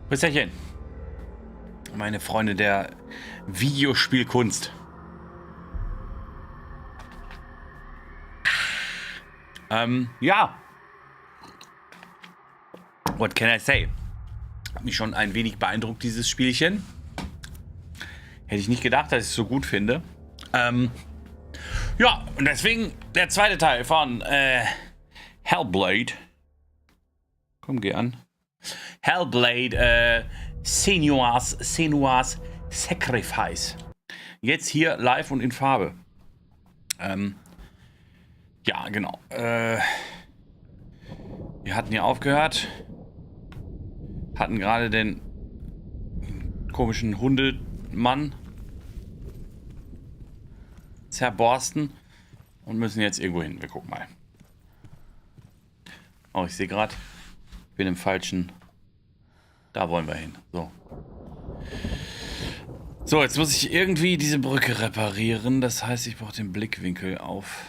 Prösterchen. Meine Freunde der Videospielkunst. Ja. What can I say? Hat mich schon ein wenig beeindruckt, dieses Spielchen. Hätte ich nicht gedacht, dass ich es so gut finde. Ja, und deswegen der zweite Teil von Hellblade. Komm, geh an. Hellblade, SENUAS Sacrifice. Jetzt hier live und in Farbe. Ja, genau. Wir hatten hier aufgehört. Hatten gerade den komischen Hundemann zerborsten und müssen jetzt irgendwo hin. Wir gucken mal. Oh, ich sehe gerade, ich bin im falschen. Da wollen wir hin. So. So, jetzt muss ich irgendwie diese Brücke reparieren. Das heißt, ich brauche den Blickwinkel auf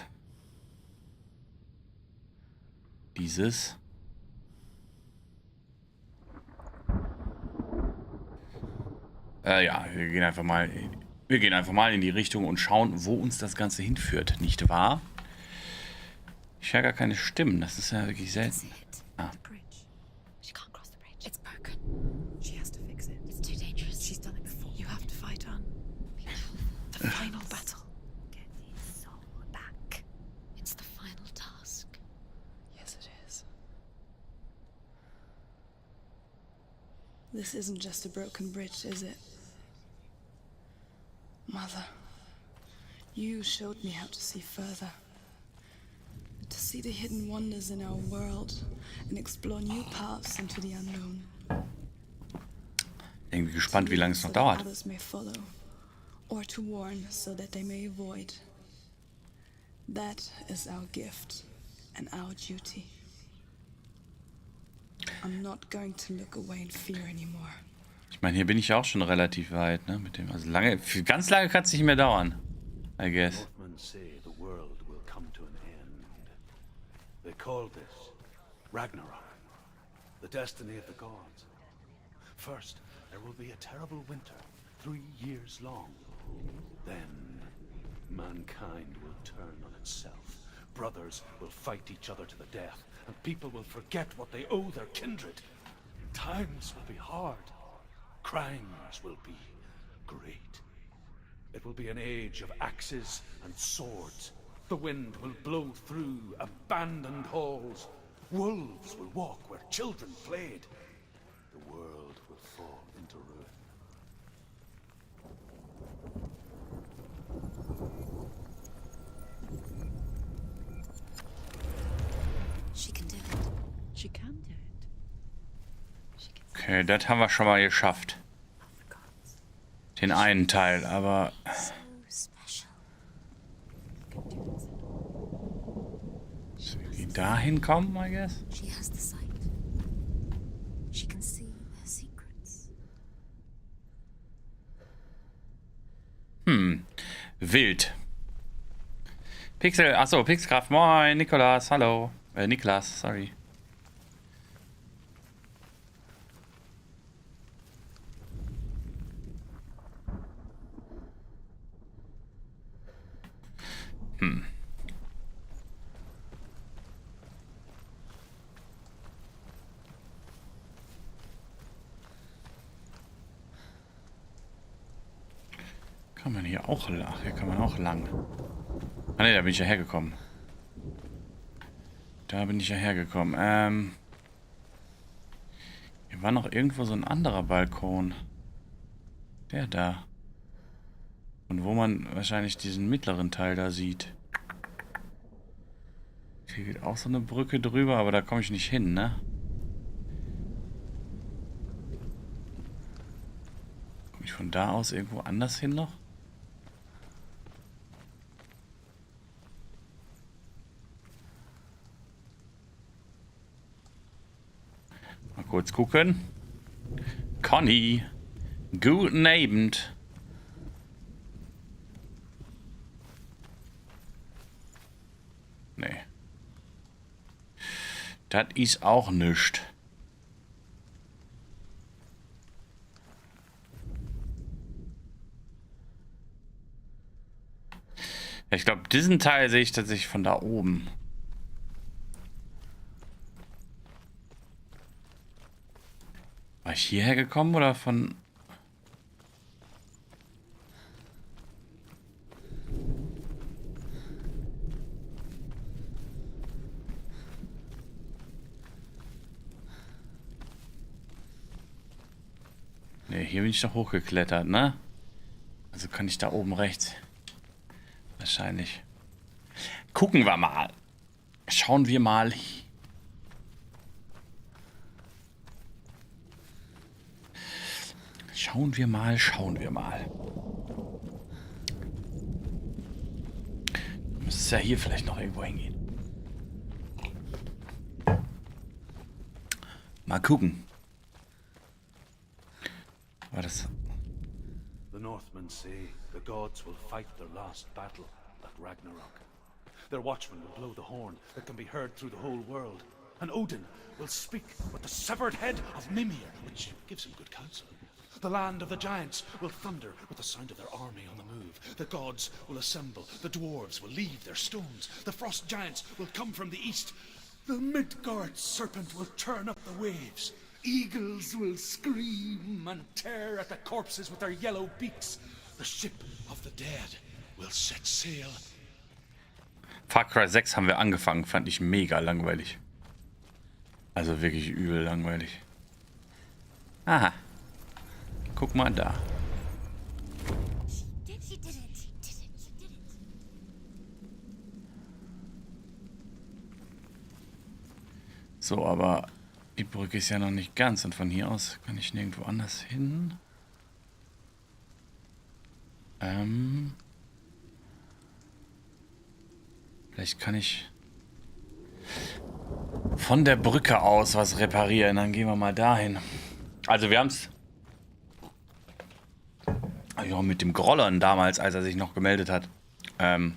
dieses. Ja, wir gehen einfach mal in die Richtung und schauen, wo uns das Ganze hinführt, nicht wahr? Ich höre gar keine Stimmen, das ist ja wirklich selten. Ah. This isn't just a broken bridge, is it? Mother, you showed me how to see further. To see the hidden wonders in our world and explore new paths into the unknown. Irgendwie gespannt, wie lange es noch dauert. Others may follow, or to warn so that they may avoid. That is our gift and our duty. I'm not going to look away in fear anymore. Ich meine, hier bin ich ja auch schon relativ weit, ne? Mit dem, also lange, ganz lange kann es nicht mehr dauern. I guess. Say the world will come to an end. They call this Ragnarok, the destiny of the gods. First, there will be a terrible winter, 3 years long. Then, mankind will turn on itself. Brothers will fight each other to the death, and people will forget what they owe their kindred. Times will be hard. Crimes will be great. It will be an age of axes and swords. The wind will blow through abandoned halls. Wolves will walk where children played. The world will fall into ruin. She can do it. She can do it. Okay, das haben wir schon mal geschafft. Den einen Teil, aber... Wie dahin kommen, I guess? Wild. Pixel, achso, Pixkraft, moin, Nikolas, hallo. Niklas, sorry. Kann man hier auch lang? Ach, hier kann man auch lang. Ah ne, da bin ich ja hergekommen. Hier war noch irgendwo so ein anderer Balkon. Der da. Und wo man wahrscheinlich diesen mittleren Teil da sieht. Hier geht auch so eine Brücke drüber, aber da komme ich nicht hin, ne? Komme ich von da aus irgendwo anders hin noch? Mal kurz gucken. Conny. Guten Abend. Nee. Das ist auch nichts. Ja, ich glaube, diesen Teil sehe ich tatsächlich von da oben. War ich hierher gekommen oder von... Ne, hier bin ich doch hochgeklettert, ne? Also kann ich da oben rechts. Wahrscheinlich. Gucken wir mal. Schauen wir mal. Schauen wir mal, schauen wir mal. Müsste es ja hier vielleicht noch irgendwo hingehen. Mal gucken. War das... The Northmen say the gods will fight their last battle at Ragnarok. Their watchmen will blow the horn that can be heard through the whole world. And Odin will speak with the severed head of Mimir, which gives him good counsel. The land of the giants will thunder with the sound of their army on the move. The gods will assemble. The dwarves will leave their stones. The frost giants will come from the east. The Midgard serpent will turn up the waves. Eagles will scream and tear at the corpses with their yellow beaks. The ship of the dead will set sail. Far Cry 6 haben wir angefangen, fand ich mega langweilig. Also wirklich übel langweilig. Aha. Guck mal da. So, aber die Brücke ist ja noch nicht ganz und von hier aus kann ich nirgendwo anders hin. Vielleicht kann ich von der Brücke aus was reparieren. Dann gehen wir mal dahin. Also wir haben es ja, mit dem Grollern damals, als er sich noch gemeldet hat. Alter.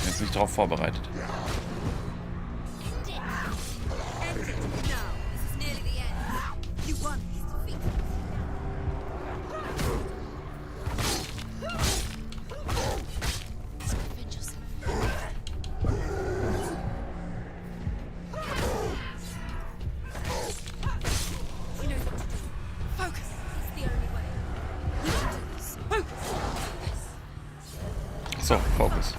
Jetzt nicht darauf vorbereitet. So, Fokus.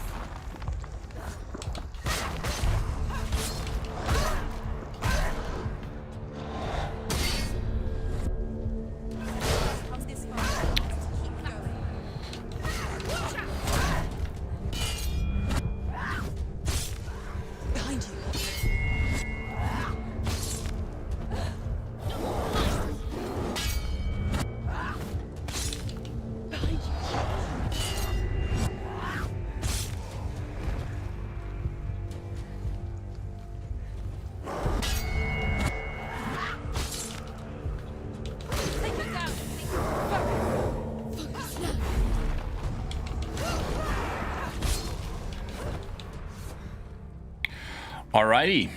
Alrighty.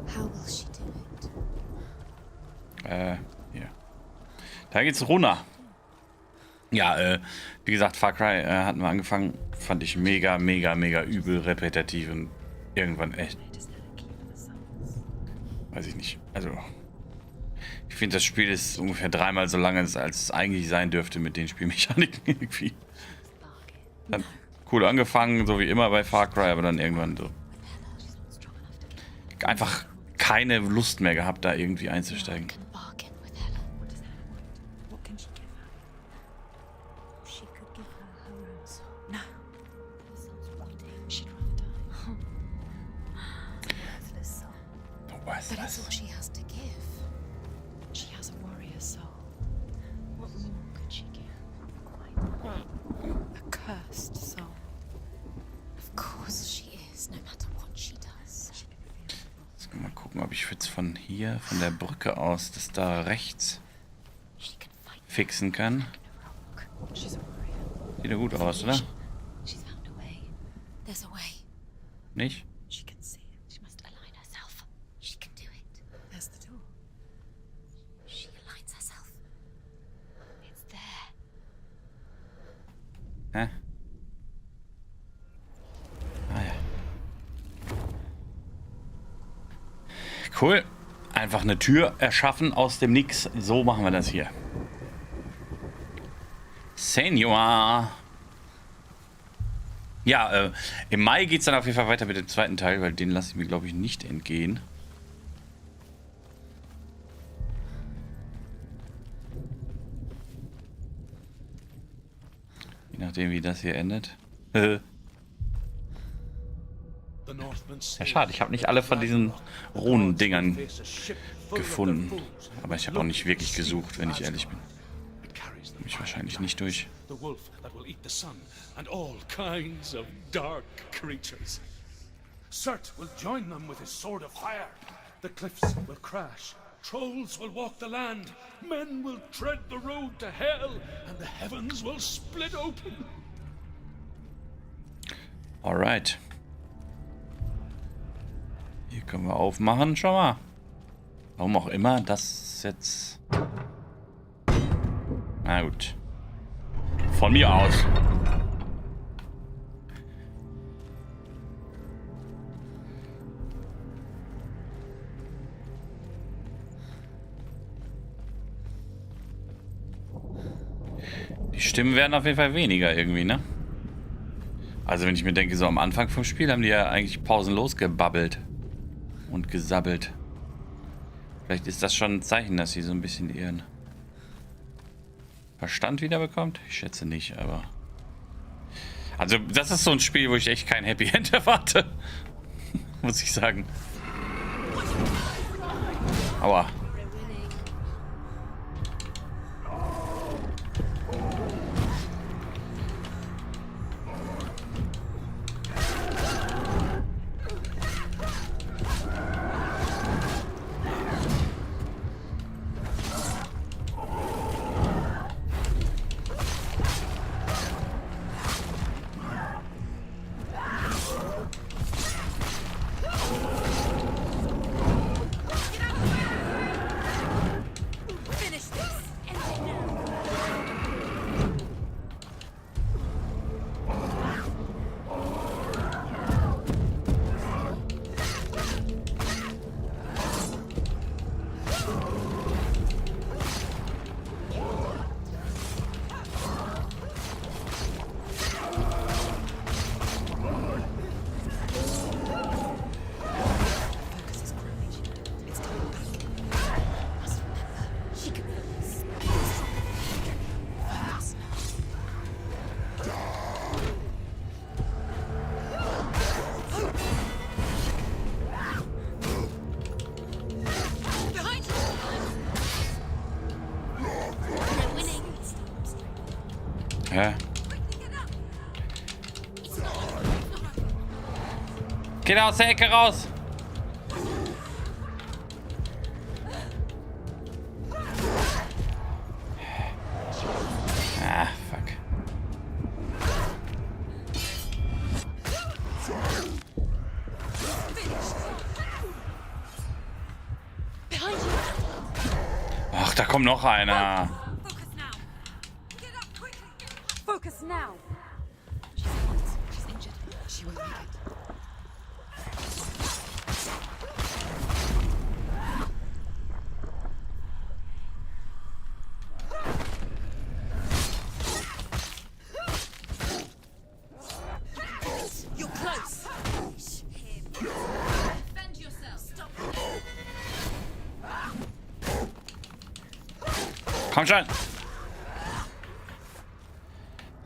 How will she do it? Hier. Da geht's runter. Ja, wie gesagt, Far Cry hatten wir angefangen, fand ich mega übel repetitiv und irgendwann echt. Weiß ich nicht. Also, ich finde, das Spiel ist ungefähr 3-mal so lange, als es eigentlich sein dürfte mit den Spielmechaniken irgendwie. Dann cool angefangen, so wie immer bei Far Cry, aber dann irgendwann so einfach keine Lust mehr gehabt, da irgendwie einzusteigen. But it's all she has to give. She has a warrior soul. What more could she give? A cursed soul. Of course she is, no matter what she does. Jetzt mal gucken, ob ich jetzt von hier, von der Brücke aus, das da rechts fixen kann. Sieht ja gut aus, oder? Nicht? Hä? Ah ja. Cool. Einfach eine Tür erschaffen aus dem Nix. So machen wir das hier. Senua. Ja, im Mai geht es dann auf jeden Fall weiter mit dem zweiten Teil, weil den lasse ich mir, glaube ich, nicht entgehen. Je nachdem, wie das hier endet. Ja, schade, ich habe nicht alle von diesen Runendingern gefunden. Aber ich habe auch nicht wirklich gesucht, wenn ich ehrlich bin. Komme ich wahrscheinlich nicht durch. The wolf that will eat the sun, and all kinds of dark creatures. Surt will join them with his sword of fire. The cliffs will crash, trolls will walk the land, men will tread the road to hell, and the heavens will split open. Alright. Hier können wir aufmachen, schau mal. Warum auch immer das jetzt... Na gut. Von mir aus. Die Stimmen werden auf jeden Fall weniger irgendwie, ne? Also wenn ich mir denke, so am Anfang vom Spiel haben die ja eigentlich pausenlos gebabbelt und gesabbelt. Vielleicht ist das schon ein Zeichen, dass sie so ein bisschen ihren Verstand wiederbekommt? Ich schätze nicht, aber... Also das ist so ein Spiel, wo ich echt kein Happy End erwarte. Muss ich sagen. Aua. Hä? Geht aus der Ecke raus! Ah, fuck. Ach, da kommt noch einer. Focus now. She's injured. She won't make it. You're close. Defend yourself. Stop. Komm schon.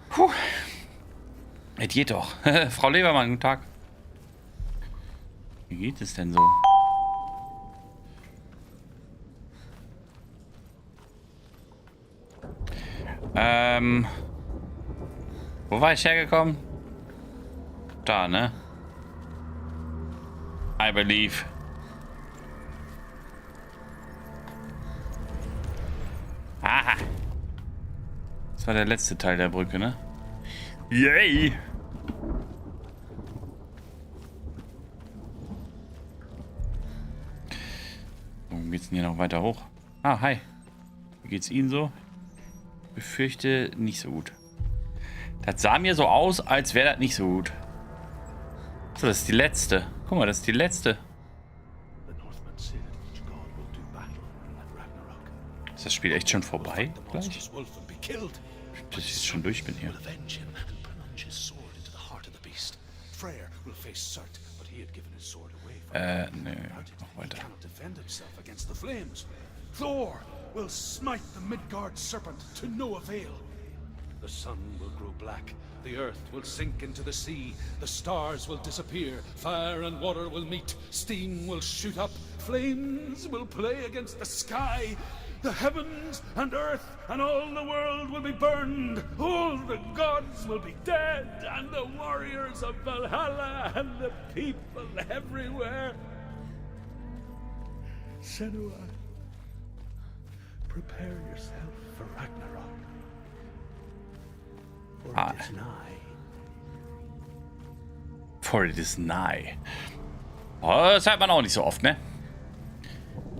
Puh. Es geht doch. Frau Lebermann, guten Tag. Wie geht es denn so? Wo war ich hergekommen? Da, ne? I believe. Aha. Das war der letzte Teil der Brücke, ne? Yay! Warum geht's denn hier noch weiter hoch? Ah, hi. Wie geht's Ihnen so? Ich befürchte nicht so gut. Das sah mir so aus, als wäre das nicht so gut. So, das ist die letzte. Guck mal, das ist die letzte. Ist das Spiel echt schon vorbei? Gleich? Dass ich jetzt schon durch bin hier. Nee, noch weiter. Thor will smite the Midgard serpent to no avail. The sun will grow black, the earth will sink into the sea, the stars will disappear, fire and water will meet, steam will shoot up, flames will play against the sky, the heavens and earth and all the world will be burned, all the gods will be dead, and the warriors of Valhalla and the people everywhere. Senua, prepare yourself for Ragnarok. For it is nigh. For it is nigh. Oh, das hört man auch nicht so oft, ne?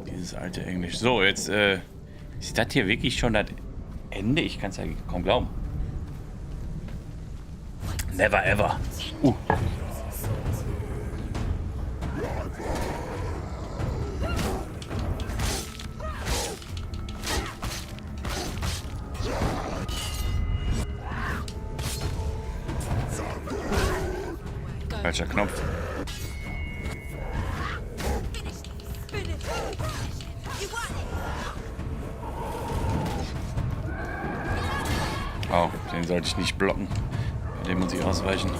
Dieses alte Englisch. So, jetzt, ist das hier wirklich schon das Ende? Ich kann es ja kaum glauben. Never ever. Falscher Knopf. Oh, den sollte ich nicht blocken. Den muss ich ausweichen.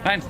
Nein!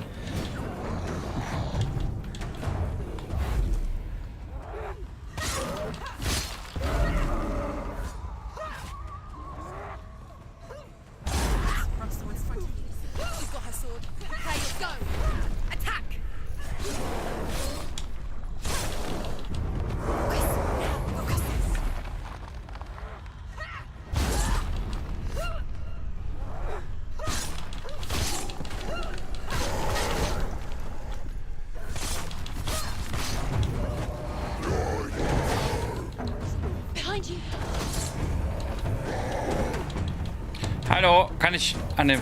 Hallo, kann ich an dem...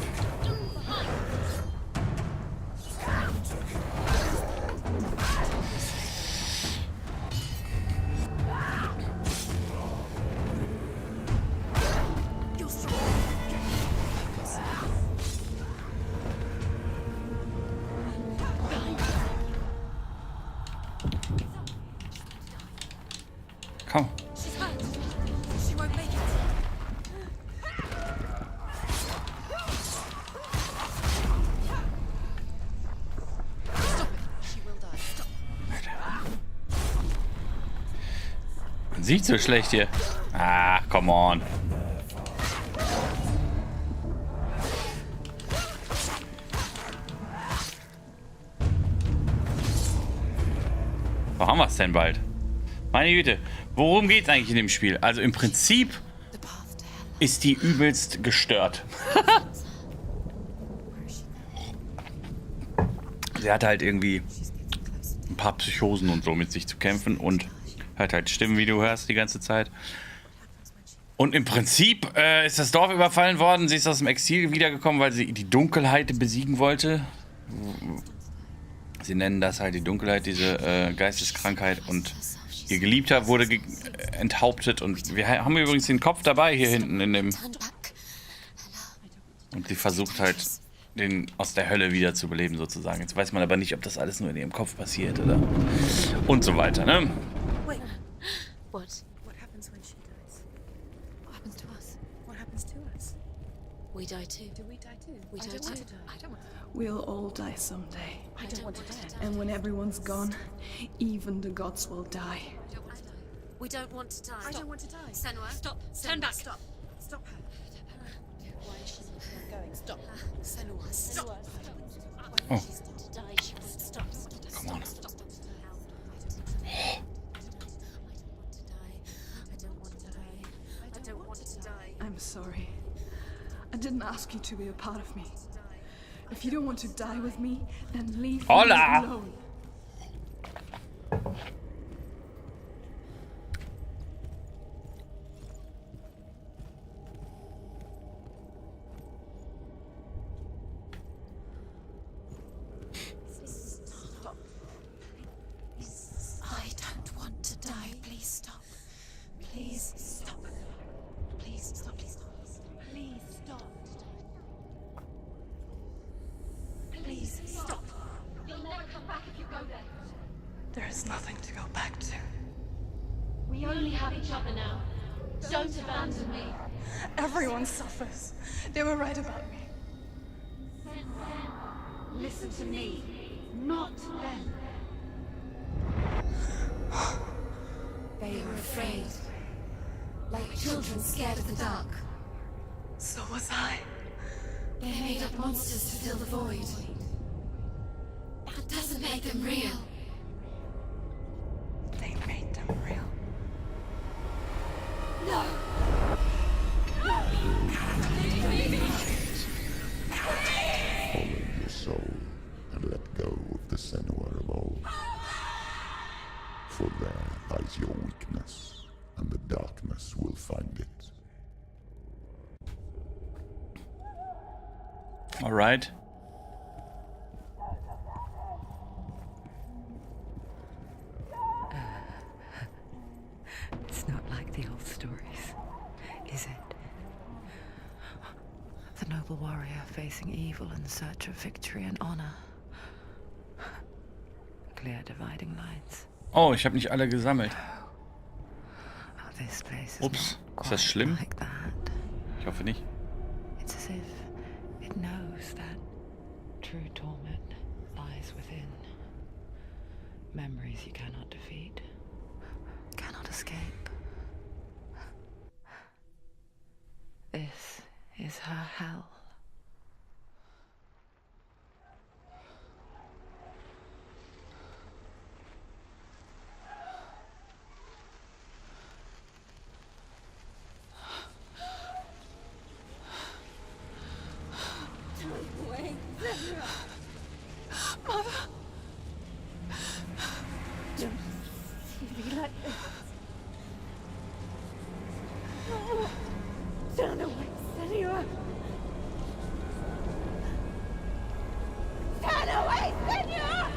Komm. Sieht so schlecht hier. Ah, come on. Wo haben wir es denn bald? Meine Güte, worum geht es eigentlich in dem Spiel? Also im Prinzip ist die übelst gestört. Sie hat halt irgendwie ein paar Psychosen und so mit sich zu kämpfen und hört halt Stimmen, wie du hörst, die ganze Zeit. Und im Prinzip ist das Dorf überfallen worden. Sie ist aus dem Exil wiedergekommen, weil sie die Dunkelheit besiegen wollte. Sie nennen das halt die Dunkelheit, diese Geisteskrankheit. Und ihr Geliebter wurde enthauptet. Und wir haben übrigens den Kopf dabei hier hinten in dem... Und sie versucht halt, den aus der Hölle wieder zu beleben sozusagen. Jetzt weiß man aber nicht, ob das alles nur in ihrem Kopf passiert oder... Und so weiter, ne? Wait. What? What happens when she dies? What happens to us? What happens to us? We die too. Do we die too? We die too. I don't want to. We'll all die someday. I don't want to die. And when everyone's gone, even the gods will die. We don't want to die. I don't want to die. Senua, stop. Turn back. Stop. Stop her. Why is she not going? Stop. Senua, stop. Oh. She's going to die. She won't stop. Come on. I'm sorry. I didn't ask you to be a part of me. If you don't want to die with me, then leave Hola. me alone. Stop. Please. I don't want to die. Please stop. Please stop. Please stop. Please stop. Please stop. Please stop. You'll never come back if you go there. There is nothing to go back to. We only have each other now. Don't abandon me. Everyone suffers. They were right about me. Listen to me, not them. They were afraid. Like children scared of the dark. So was I. They made up monsters to fill the void. That doesn't make them real. They made them real. No! Follow your soul and let go of the Senua of old. For there lies your weakness, and the darkness will find it. All right. It's not like the old stories, is it? The noble warrior facing evil in search of victory and honor. Clear dividing lines. Oh, ich habe nicht alle gesammelt. Oh, this place is Ups, not ist das quite schlimm? like that. Ich hoffe nicht. It's as if it knows that true torment lies within. Memories you cannot defeat, cannot escape. This is her hell. Turn away, Senua! Turn away, Senua!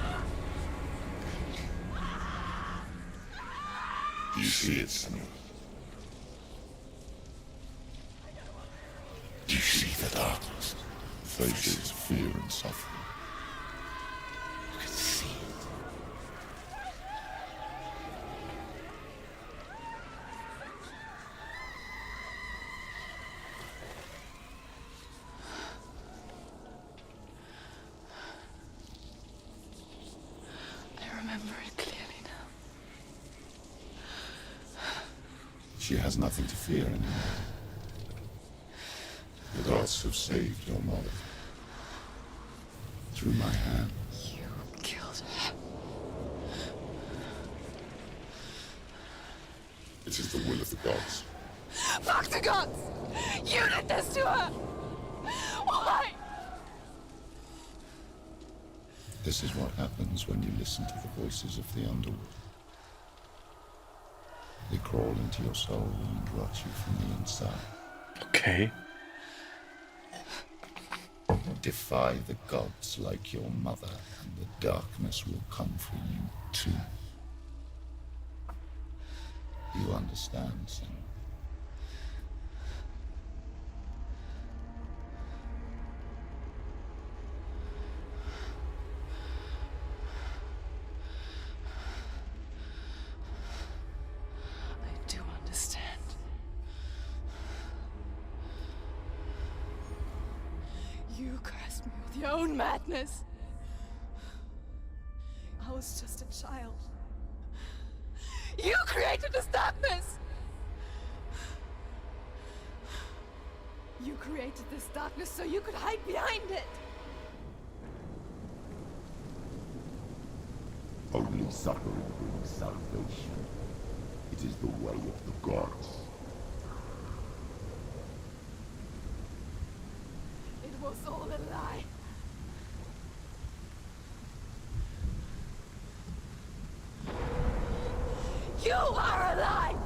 Do you see it, Senua? Do you see the darkness? Faces fear and suffering. You can see it. I remember it clearly now. She has nothing to fear anymore. The gods have saved your mother. Through my hand. You killed her. It is the will of the gods. Fuck the gods! You did this to her! Why? This is what happens when you listen to the voices of the underworld. They crawl into your soul and rot you from the inside. Okay. Defy the gods like your mother, and the darkness will come for you too. You understand, Sen? I do understand. You cursed me with your own madness. I was just a child. You created this darkness! You created this darkness so you could hide behind it! Only suffering brings salvation. It is the way of the gods. was all a lie. You are a lie!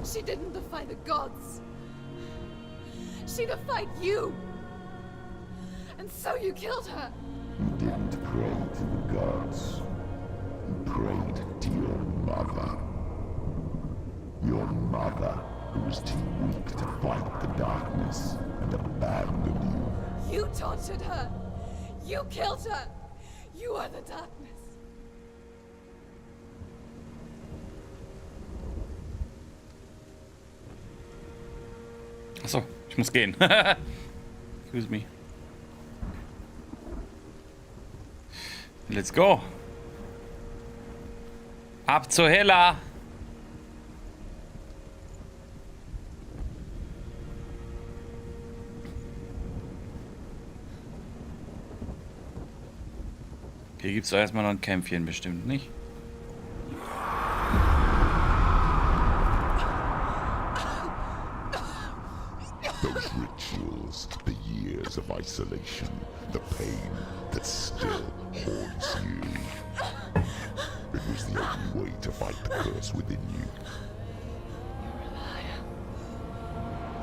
She didn't defy the gods. She defied you. And so you killed her. You didn't pray to the gods. You prayed to your mother. Your mother, who was too weak to fight the darkness and abandoned you. You tortured her. You killed her. You are the darkness. Achso, ich muss gehen. Excuse me. Let's go. Ab zur Hella. Hier gibt es doch erstmal noch ein Kämpfchen, bestimmt nicht. Those rituals, the years of isolation, the pain that still haunts you. It was the only way to fight the curse within you. You're a liar.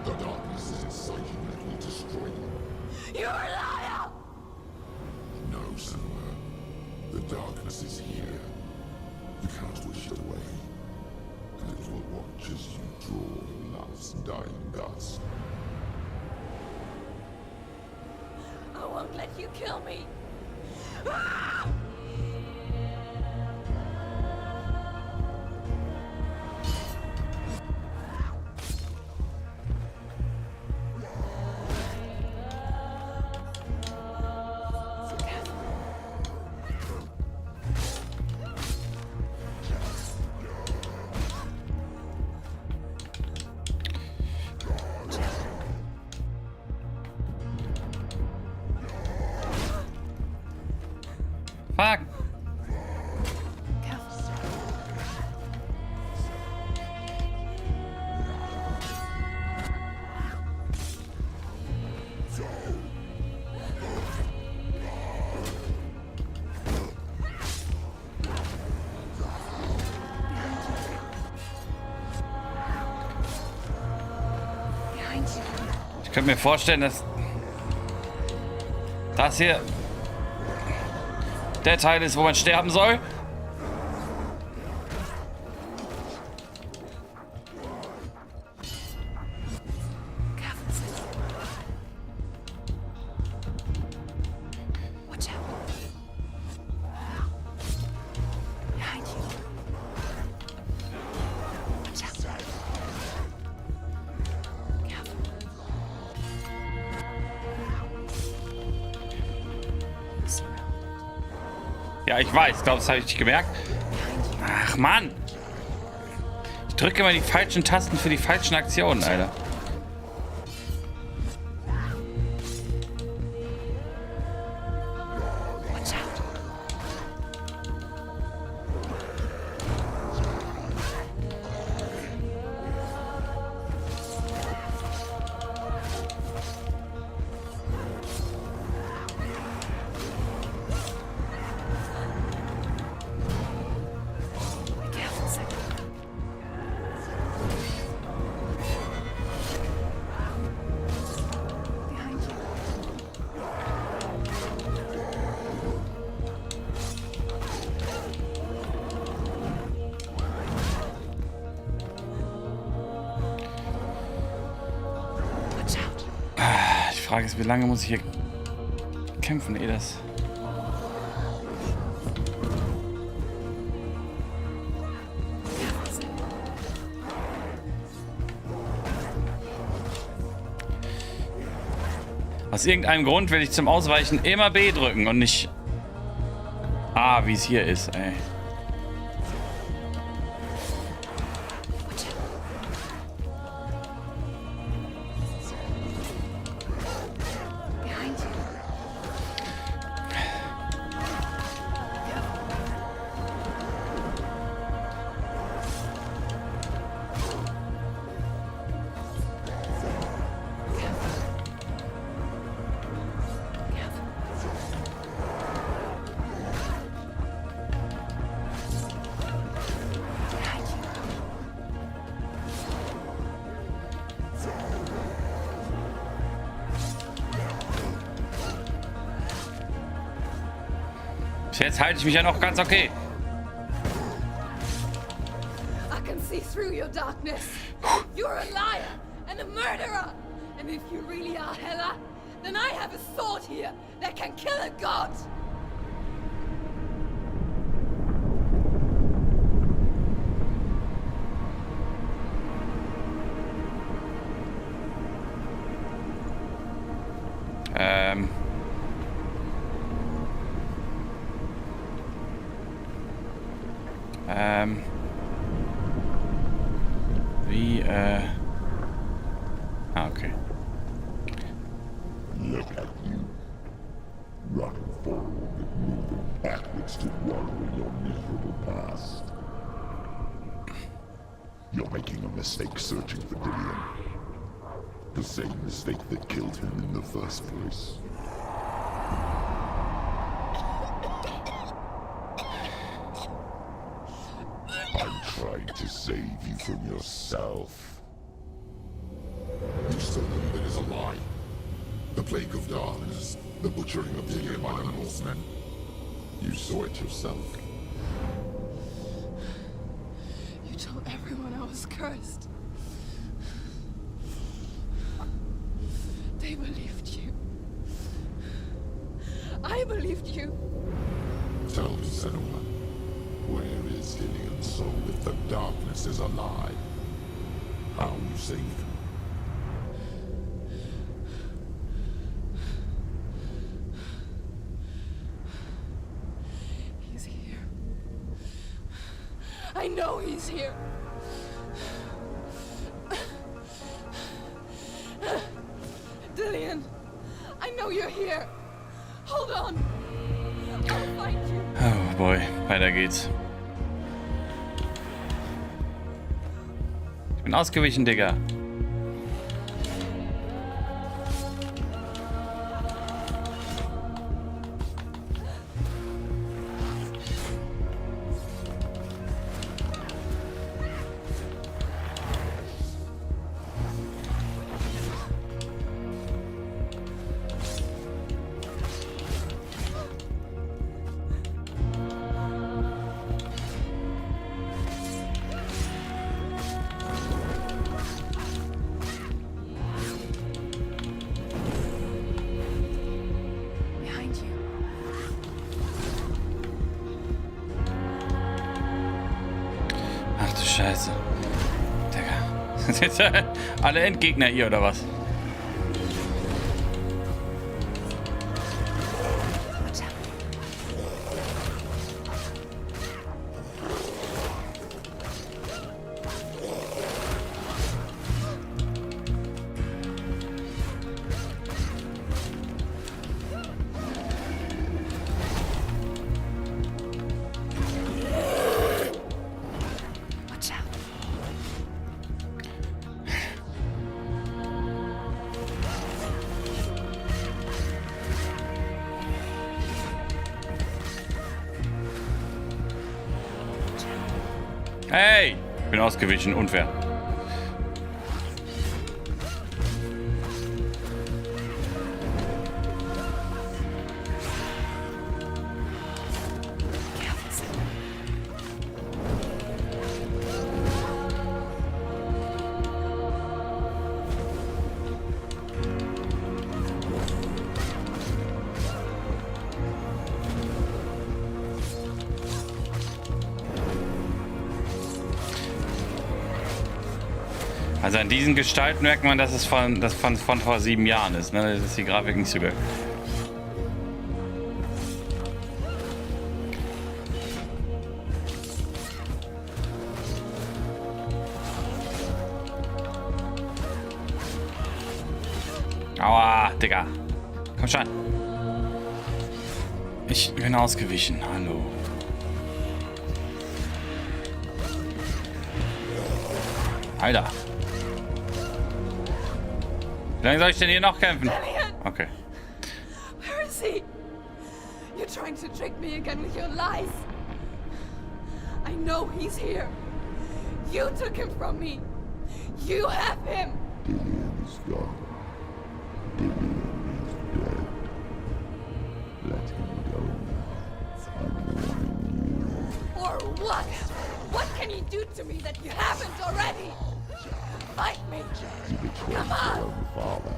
The darkness is inciting that will destroy you. You're a liar! No, Senua. The darkness is here. You cannot wish it away. And it will watch as you draw your last dying gasp. I won't let you kill me. Fuck. Ich könnte mir vorstellen, dass das hier der Teil ist, wo man sterben soll. Watch out. Behind you. Watch out. Careful. You're surrounded. Ja, ich weiß. Ich glaube, das habe ich nicht gemerkt. Ach, Mann. Ich drücke immer die falschen Tasten für die falschen Aktionen, Alter. Watch out. Be careful, Senua. Behind you. Watch out. Die Frage ist, wie lange muss ich hier kämpfen, ehe das... Careful, Senua. Aus irgendeinem Grund will ich zum Ausweichen immer B drücken und nicht A, wie es hier ist, ey. Watch out. Behind you. Bis jetzt halte ich mich ja noch ganz okay. I can see through your darkness. You're a liar and a murderer. And if you really are Hela, then I have a sword here that can kill a god. Wie, okay. Look at you. Running forward and moving backwards to wallow in your miserable past. You're making a mistake searching for Dillion. The same mistake that killed him in the first place. I'm trying to save you from yourself. You still believe it is a lie? The plague of darkness, the butchering of Dillion by the Northmen. You saw it yourself. You told everyone I was cursed. They believed you. I believed you. Tell me, Senua, where is Dillion's soul if the darkness is a lie? How you saved him? He's here. I know he's here. Dillion, I know you're here. Hold on. I'll find you. Oh boy, weiter geht's. Ich bin ausgewichen, Digga. Behind you. Ach du Scheiße. Digga. Alle Endgegner hier, oder was? Watch out. Hey! Ich bin ausgewichen, unfair. Also an diesen Gestalten merkt man, dass es von vor 7 Jahren ist. Ne? Das ist die Grafik nicht so geil. Aua, Digga. Komm schon. Ich bin ausgewichen. Hallo. Alter. Wie lange soll ich denn hier noch kämpfen? Okay. Where is he? You're trying to trick me again with your lies. I know he's here. You took him from me. You have him. Dillion is gone. Dillion is dead. Let him go now. do to me that you haven't already? Fight me! You betrayed Come your on! own father.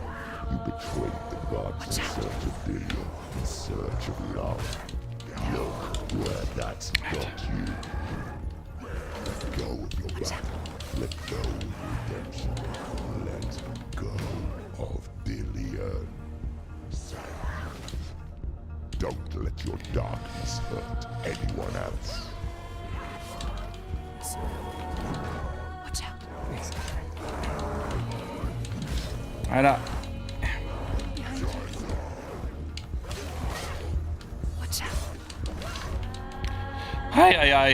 You betrayed the gods in search of Delia, in search of love. Look where that's got you. Let go of your battle. Let go of redemption. Let go of Delia. Don't let your darkness hurt anyone else. Watch out. Alter. Behind you. Watch out. Hei, hei, hei.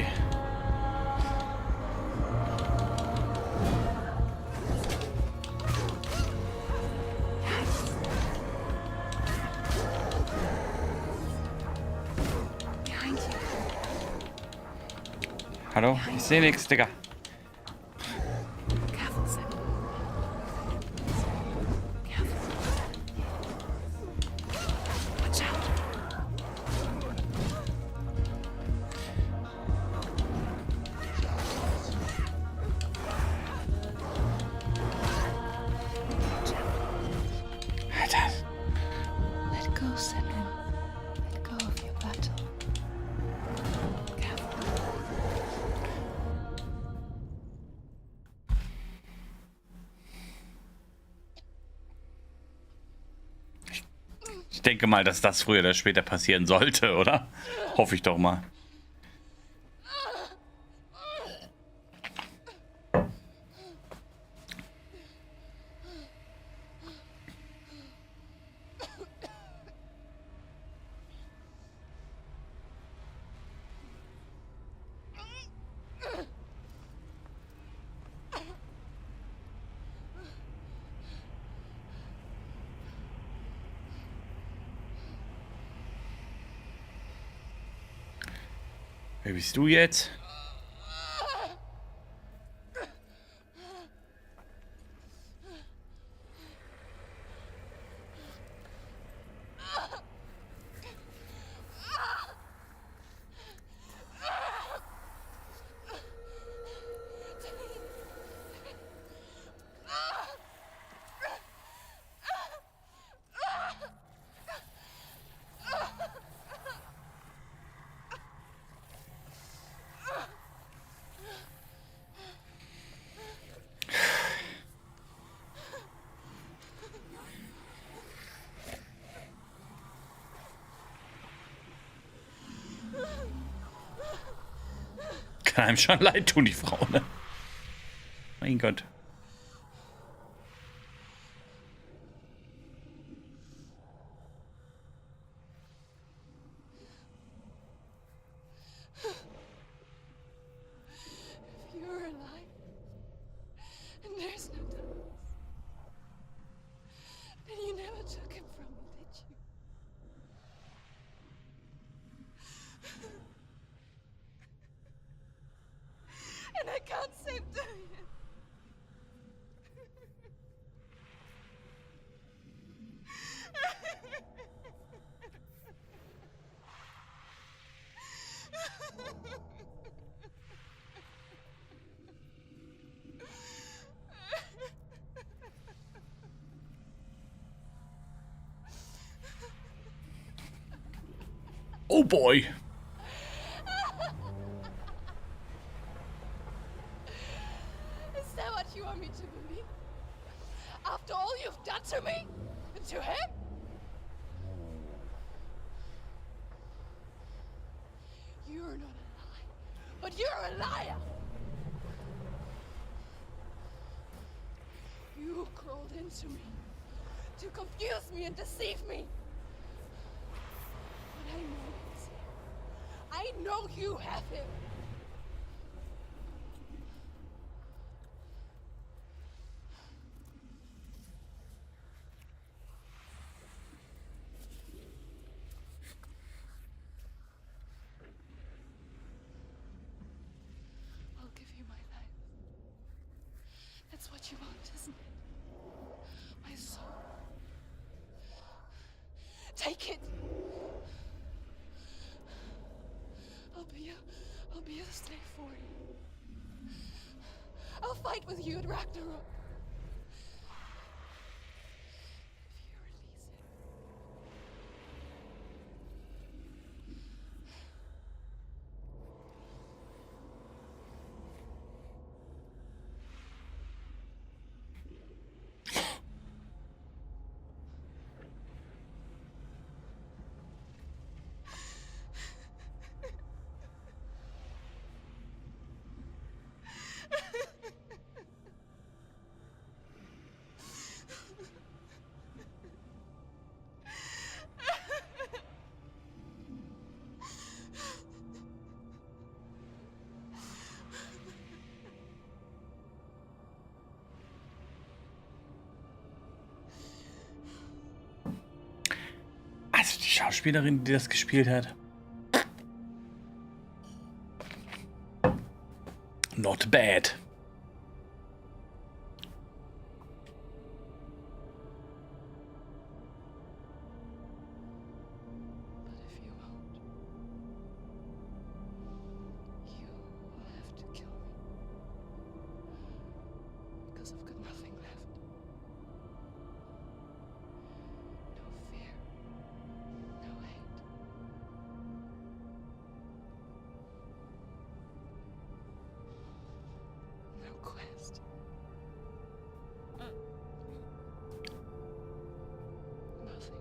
Behind you. Hallo? Ich sehe nichts, Digga. Careful, Sam. Careful. Watch out. Alter. Let go, Sam. Let go of your battle. Careful. Ich denke mal, dass das früher oder später passieren sollte, oder? Hoffe ich doch mal. Wer bist du jetzt? Kann einem schon leid tun, die Frau, ne? Mein Gott. If you're alive, and there's no doubt, then you never took him from me, did you? And I can't save Dorian. Oh boy. Is that what you want me to believe? After all you've done to me? And to him? You're not a lie, but you're a liar! You crawled into me to confuse me and deceive me. But I know he's here. I know you have him. I'll give you my life. That's what you want, isn't it? My soul. Take it. I'll be a slave for you. I'll fight with you at Ragnarok. If you release him. Also die Schauspielerin, die das gespielt hat. Not bad. But if you won't, you will have to kill me. Because I've got nothing left. No fear. No hate. No quest. Nothing.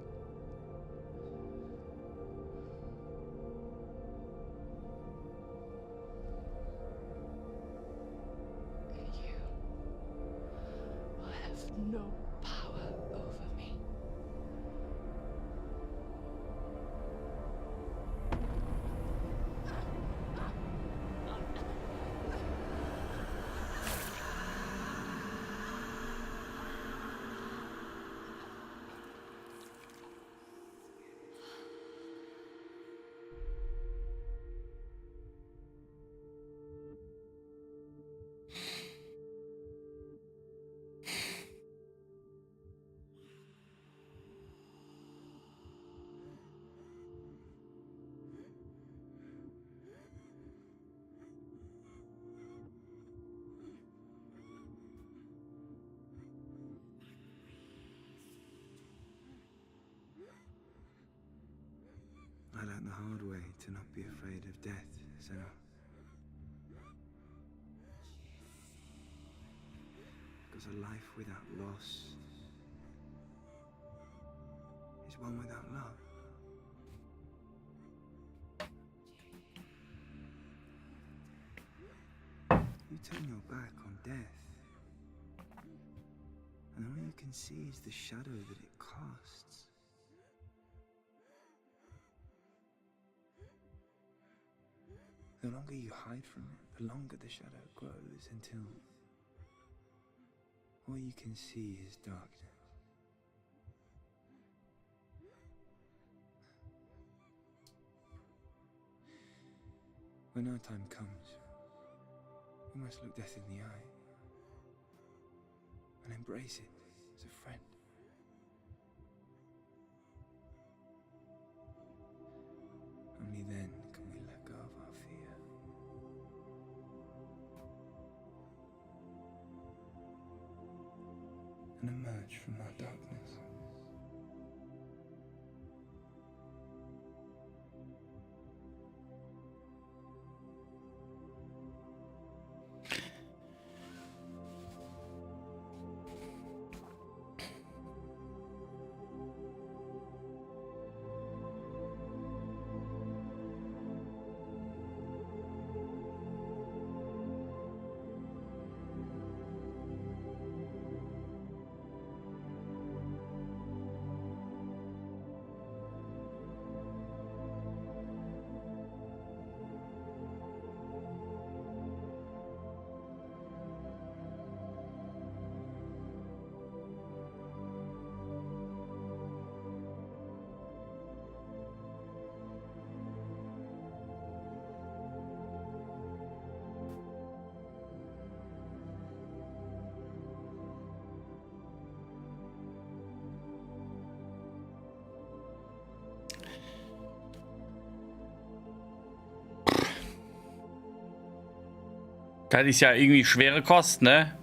You will have no power over me. I learned the hard way to not be afraid of death, Senua. Because a life without loss is one without love. You turn your back on death, and all you can see is the shadow that it casts. The longer you hide from it, the longer the shadow grows until all you can see is darkness. When our time comes, we must look death in the eye and embrace it as a friend. Only then can we let go of our fear. And emerge from our darkness. Das ist ja irgendwie schwere Kost, ne?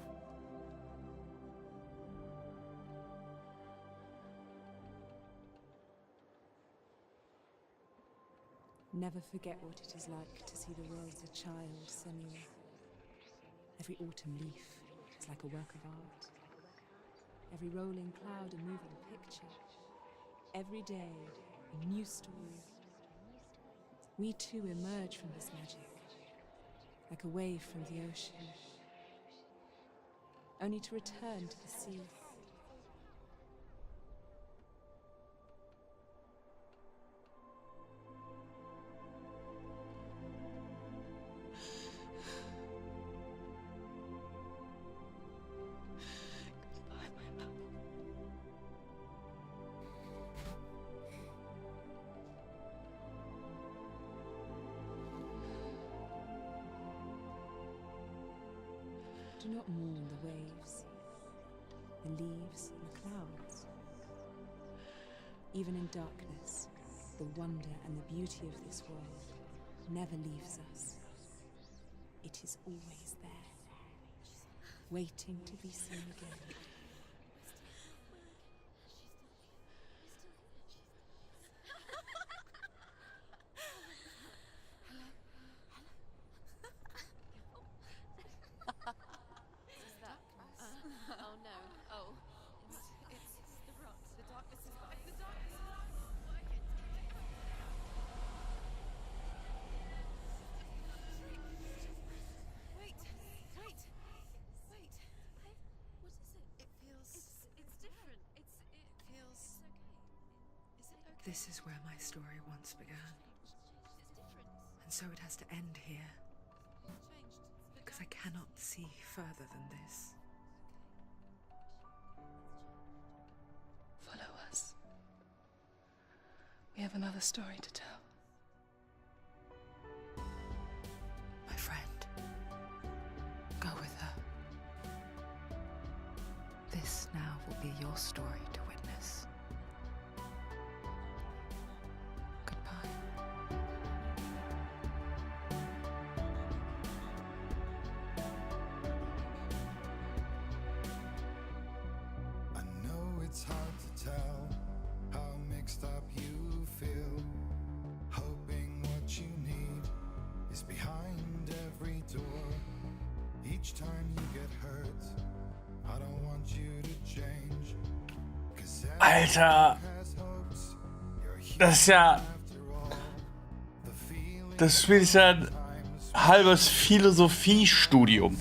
Never forget what it is like to see the world as a child, Senua. Every autumn leaf is like a work of art. Every rolling cloud a moving picture. Every day a new story. We too emerge from this magic, like a wave from the ocean, only to return to the sea. Do not mourn the waves, the leaves, and the clouds. Even in darkness, the wonder and the beauty of this world never leaves us. It is always there, waiting to be seen again. This is where my story once began. And so it has to end here. Because I cannot see further than this. Follow us. We have another story to tell. My friend, go with her. This now will be your story to witness. Goodbye. I know it's hard to tell how mixed up you feel. Hoping what you need is behind every door. Each time you get hurt, I don't want you to change. 'Cause Alter, has hopes. das ist ja... Das Spiel ist ja ein halbes Philosophiestudium.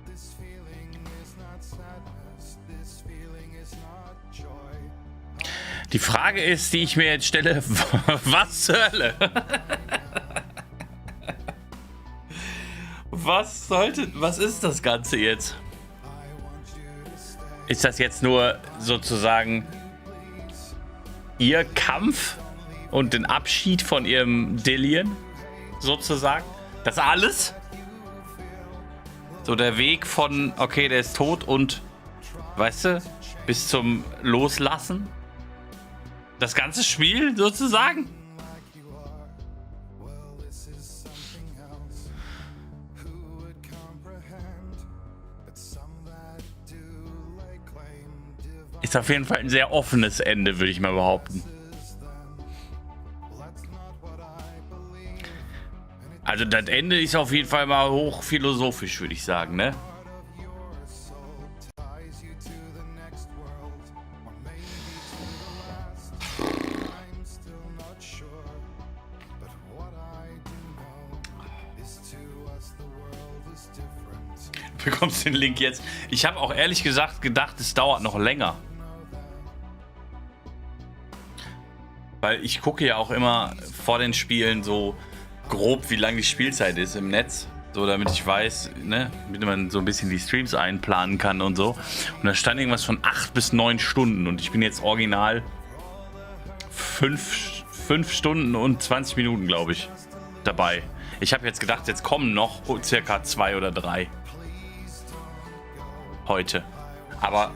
This feeling is not sadness. This feeling is not joy. Die Frage ist, die ich mir jetzt stelle, was zur Hölle? Was ist das Ganze jetzt? Ist das jetzt nur sozusagen ihr Kampf und den Abschied von ihrem Dillian? Sozusagen? Das alles? So der Weg von, okay, der ist tot und, weißt du, bis zum Loslassen? Das ganze Spiel sozusagen? Ist auf jeden Fall ein sehr offenes Ende, würde ich mal behaupten. Also das Ende ist auf jeden Fall mal hochphilosophisch, würde ich sagen, ne? Du bekommst den Link jetzt. Ich habe auch ehrlich gesagt gedacht, es dauert noch länger. Weil ich gucke ja auch immer vor den Spielen so grob, wie lang die Spielzeit ist im Netz. So, damit ich weiß, ne, damit man so ein bisschen die Streams einplanen kann und so. Und da stand irgendwas von 8 bis 9 Stunden. Und ich bin jetzt original 5 Stunden und 20 Minuten, glaube ich, dabei. Ich habe jetzt gedacht, jetzt kommen noch circa 2 oder 3. Heute. Aber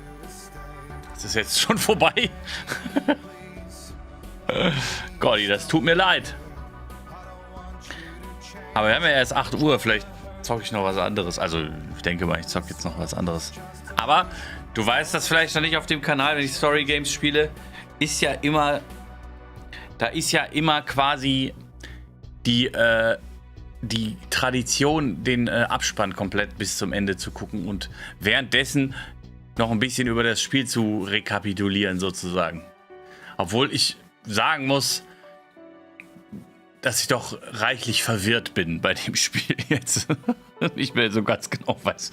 es ist jetzt schon vorbei. Gotti, das tut mir leid. Aber wir haben ja erst 8 Uhr, vielleicht zocke ich noch was anderes. Also, ich denke mal, ich zocke jetzt noch was anderes. Aber du weißt das vielleicht noch nicht auf dem Kanal, wenn ich Story Games spiele, ist ja immer, da ist ja immer quasi die Tradition, den Abspann komplett bis zum Ende zu gucken und währenddessen noch ein bisschen über das Spiel zu rekapitulieren sozusagen. Obwohl ich sagen muss, dass ich doch reichlich verwirrt bin bei dem Spiel jetzt. Nicht mehr so ganz genau weiß.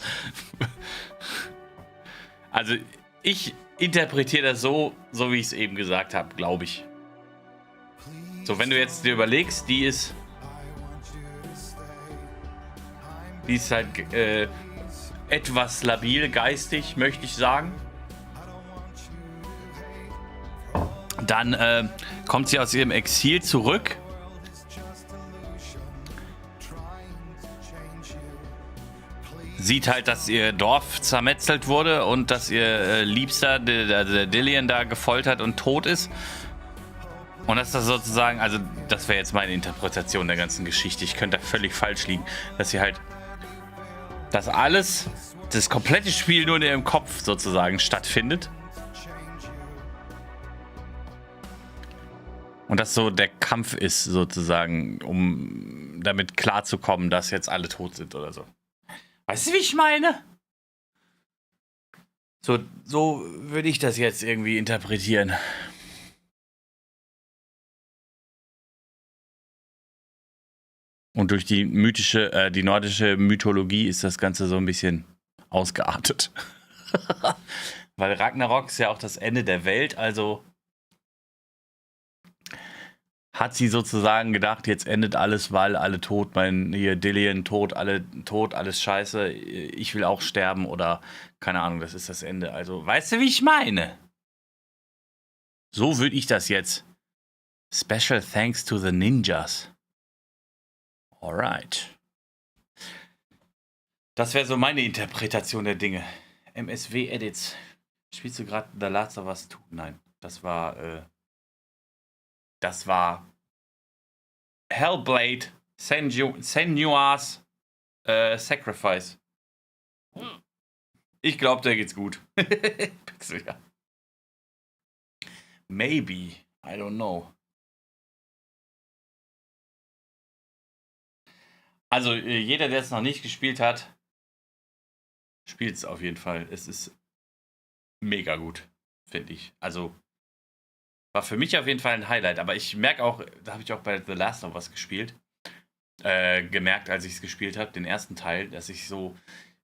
Also ich interpretiere das so wie ich es eben gesagt habe, glaube ich. So, wenn du jetzt dir überlegst, die ist halt etwas labil geistig, möchte ich sagen. Dann kommt sie aus ihrem Exil zurück. Sieht halt, dass ihr Dorf zermetzelt wurde und dass ihr Liebster, der Dillian, da gefoltert und tot ist. Und dass das sozusagen, also das wäre jetzt meine Interpretation der ganzen Geschichte. Ich könnte da völlig falsch liegen, dass sie halt das alles, das komplette Spiel nur in ihrem Kopf sozusagen stattfindet. Und das so der Kampf ist sozusagen, um damit klarzukommen, dass jetzt alle tot sind oder so. Weißt du, wie ich meine? So würde ich das jetzt irgendwie interpretieren. Und durch die die nordische Mythologie ist das Ganze so ein bisschen ausgeartet. Weil Ragnarok ist ja auch das Ende der Welt, also hat sie sozusagen gedacht, jetzt endet alles, weil alle tot, hier Dillian tot, alles scheiße, ich will auch sterben oder keine Ahnung, das ist das Ende. Also, weißt du, wie ich meine? So würde ich das jetzt. Special thanks to the Ninjas. Alright. Das wäre so meine Interpretation der Dinge. MSW Edits. Spielst du gerade The Last of Us 2? Nein, das war Hellblade, SENUAS Sacrifice. Ich glaube, der geht's gut. Maybe. I don't know. Also, jeder, der es noch nicht gespielt hat, spielt es auf jeden Fall. Es ist mega gut, finde ich. Also, war für mich auf jeden Fall ein Highlight. Aber ich merke auch, da habe ich auch bei The Last of Us gespielt, gemerkt, als ich es gespielt habe, den ersten Teil, dass ich so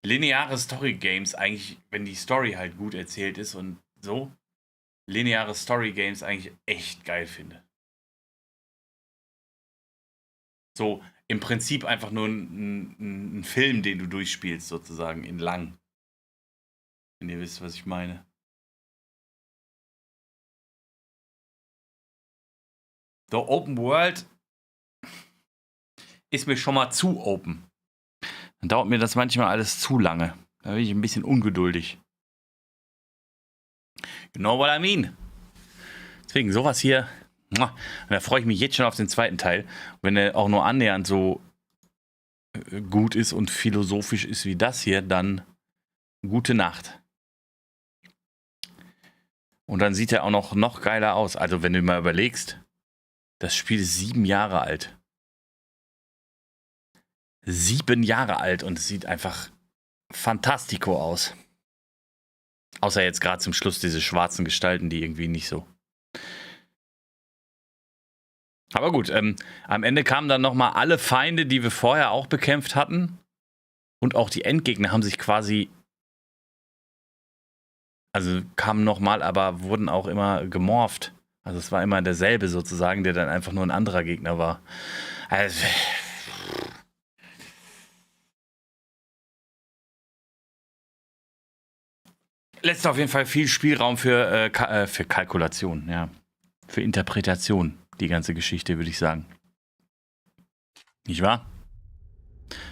lineare Story-Games eigentlich, wenn die Story halt gut erzählt ist und so, lineare Story-Games eigentlich echt geil finde. So, im Prinzip einfach nur ein Film, den du durchspielst, sozusagen, in lang. Wenn ihr wisst, was ich meine. So, Open World ist mir schon mal zu open. Dann dauert mir das manchmal alles zu lange. Da bin ich ein bisschen ungeduldig. You know what I mean? Deswegen sowas hier. Da freue ich mich jetzt schon auf den zweiten Teil. Wenn er auch nur annähernd so gut ist und philosophisch ist wie das hier, dann gute Nacht. Und dann sieht er auch noch geiler aus. Also wenn du mal überlegst, das Spiel ist 7 Jahre alt. 7 Jahre alt und es sieht einfach fantastico aus. Außer jetzt gerade zum Schluss diese schwarzen Gestalten, die irgendwie nicht so. Aber gut, am Ende kamen dann nochmal alle Feinde, die wir vorher auch bekämpft hatten. Und auch die Endgegner haben sich quasi, also kamen nochmal, aber wurden auch immer gemorpht. Also es war immer derselbe sozusagen, der dann einfach nur ein anderer Gegner war. Also, lässt auf jeden Fall viel Spielraum für Kalkulation, ja. Für Interpretation. Die ganze Geschichte, würde ich sagen. Nicht wahr?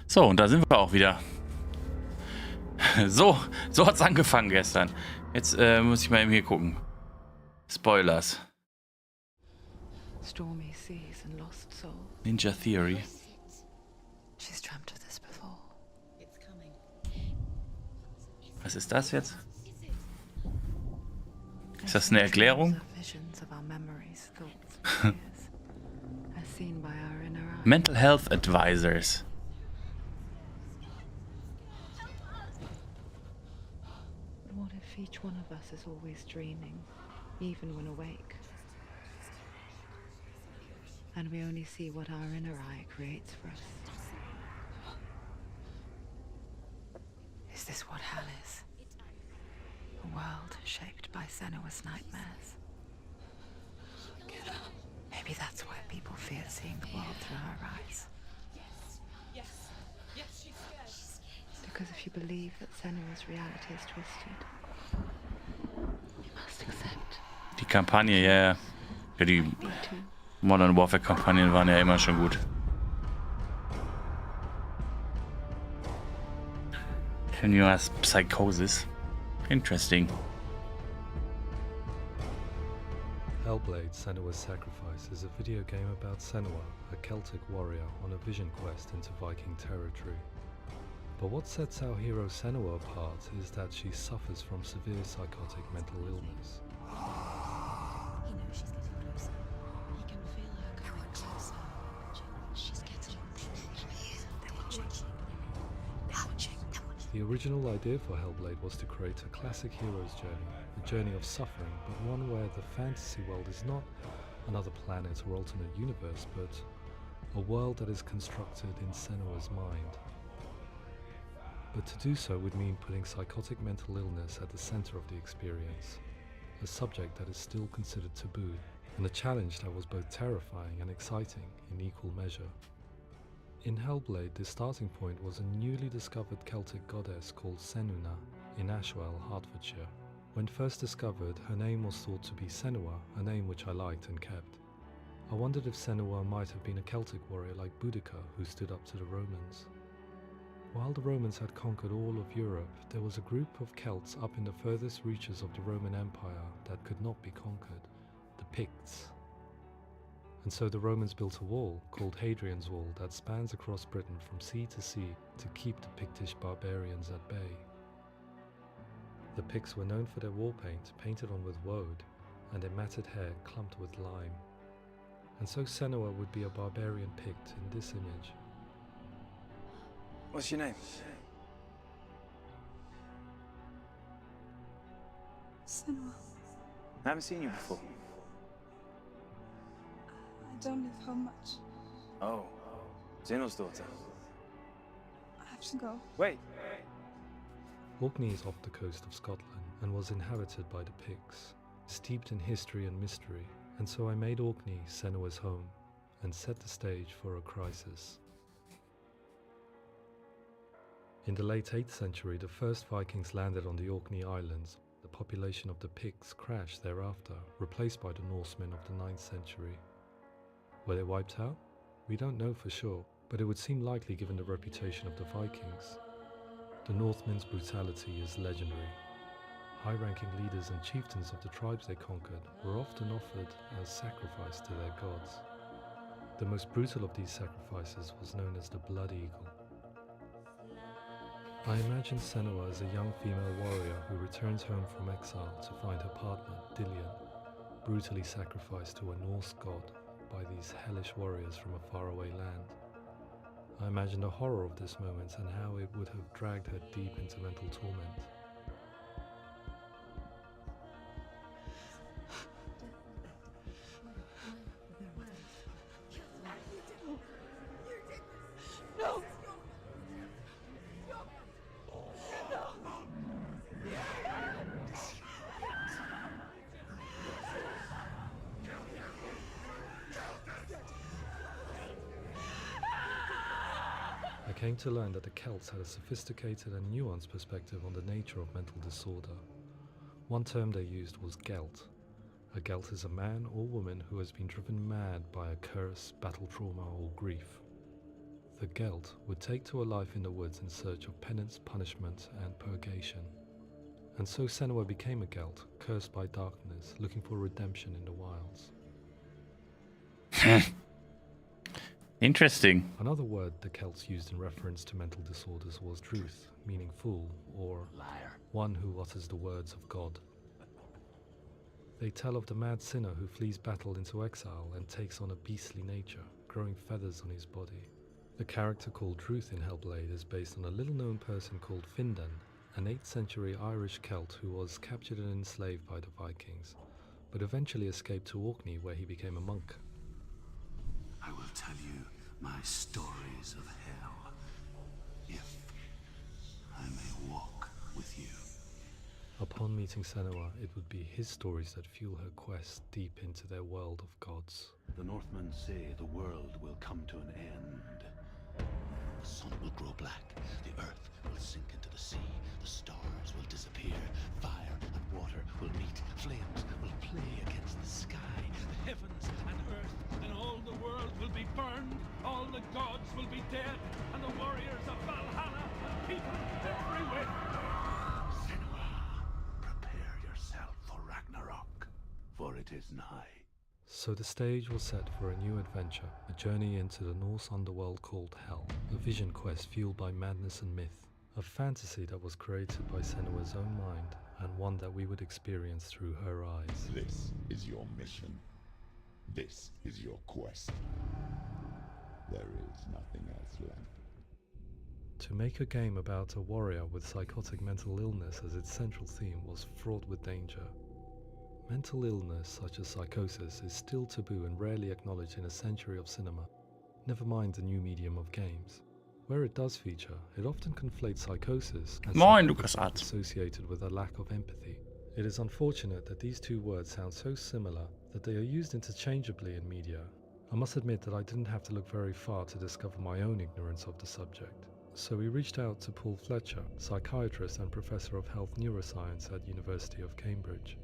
So, und da sind wir auch wieder. So hat es angefangen gestern. Jetzt muss ich mal eben hier gucken. Spoilers. stormy seas and lost souls. Ninja Theory. She's dreamt of this before. Was ist das jetzt? Ist das eine Erklärung? Visions of our memories, thoughts, and fears, as seen by our inner eye. Mental Health Advisors. But what if each one of us is always dreaming, even when awake? And we only see what our inner eye creates for us. Is this what hell is? A world shaped by Senua's nightmares. Maybe that's why people fear seeing the world through her eyes. Because if you believe that Senua's reality is twisted, you must accept. Die Kampagne, ja. Ja, die Me too. Modern Warfare-Kampagnen waren ja immer schon gut. SENUAS Psychosis. Interesting. Hellblade: Senua's Sacrifice is a video game about Senua, a Celtic warrior on a vision quest into Viking territory. But what sets our hero Senua apart is that she suffers from severe psychotic mental illness. He knows she's getting closer. He can feel her coming closer. She's getting closer. They're watching. They're watching. They're watching. The original idea for Hellblade was to create a classic hero's journey, a journey of suffering, but one where the fantasy world is not another planet or alternate universe, but a world that is constructed in Senua's mind. But to do so would mean putting psychotic mental illness at the center of the experience, a subject that is still considered taboo, and a challenge that was both terrifying and exciting in equal measure. In Hellblade, the starting point was a newly discovered Celtic goddess called Senuna in Ashwell, Hertfordshire. When first discovered, her name was thought to be Senua, a name which I liked and kept. I wondered if Senua might have been a Celtic warrior like Boudica who stood up to the Romans. While the Romans had conquered all of Europe, there was a group of Celts up in the furthest reaches of the Roman Empire that could not be conquered, the Picts. And so the Romans built a wall, called Hadrian's Wall, that spans across Britain from sea to sea to keep the Pictish barbarians at bay. The Picts were known for their war paint, painted on with woad, and their matted hair clumped with lime. And so Senua would be a barbarian Pict in this image. What's your name? Senua, I haven't seen you before. I don't live home much. Oh, Zeno's daughter. I have to go. Wait. Orkney is off the coast of Scotland and was inhabited by the Picts, steeped in history and mystery, and so I made Orkney Senua's home and set the stage for a crisis. In the late 8th century, the first Vikings landed on the Orkney Islands. The population of the Picts crashed thereafter, replaced by the Norsemen of the 9th century. Were they wiped out? We don't know for sure, but it would seem likely given the reputation of the Vikings. The Northmen's brutality is legendary. High-ranking leaders and chieftains of the tribes they conquered were often offered as sacrifice to their gods. The most brutal of these sacrifices was known as the Blood Eagle. I imagine Senua as a young female warrior who returns home from exile to find her partner, Dillion, brutally sacrificed to a Norse god by these hellish warriors from a faraway land. I imagine the horror of this moment and how it would have dragged her deep into mental torment. No! I came to learn that the Celts had a sophisticated and nuanced perspective on the nature of mental disorder. One term they used was gelt. A gelt is a man or woman who has been driven mad by a curse, battle trauma, or grief. The gelt would take to a life in the woods in search of penance, punishment, and purgation. And so Senua became a gelt, cursed by darkness, looking for redemption in the wilds. Interesting. Another word the Celts used in reference to mental disorders was druth, meaning fool, or Liar. one who utters the words of God. They tell of the mad sinner who flees battle into exile and takes on a beastly nature, growing feathers on his body. The character called Druth in Hellblade is based on a little-known person called Findan, an 8th century Irish Celt who was captured and enslaved by the Vikings, but eventually escaped to Orkney where he became a monk. I will tell you my stories of hell, if I may walk with you. Upon meeting Senua, it would be his stories that fuel her quest deep into their world of gods. The Northmen say the world will come to an end. The sun will grow black, the earth will sink into the sea, the stars will disappear, fire and water will meet, flames will play against the sky, the heavens and earth and all the world will be burned, all the gods will be dead, and the warriors of Valhalla and people everywhere. Senua, prepare yourself for Ragnarok, for it is nigh. So the stage was set for a new adventure, a journey into the Norse underworld called Hell, a vision quest fueled by madness and myth, a fantasy that was created by Senua's own mind, and one that we would experience through her eyes. This is your mission. This is your quest. There is nothing else left. To make a game about a warrior with psychotic mental illness as its central theme was fraught with danger. Mental illness, such as psychosis, is still taboo and rarely acknowledged in a century of cinema, never mind the new medium of games. Where it does feature, it often conflates psychosis and psychopathy associated with a lack of empathy. It is unfortunate that these two words sound so similar that they are used interchangeably in media. I must admit that I didn't have to look very far to discover my own ignorance of the subject. So we reached out to Paul Fletcher, psychiatrist and professor of health neuroscience at University of Cambridge.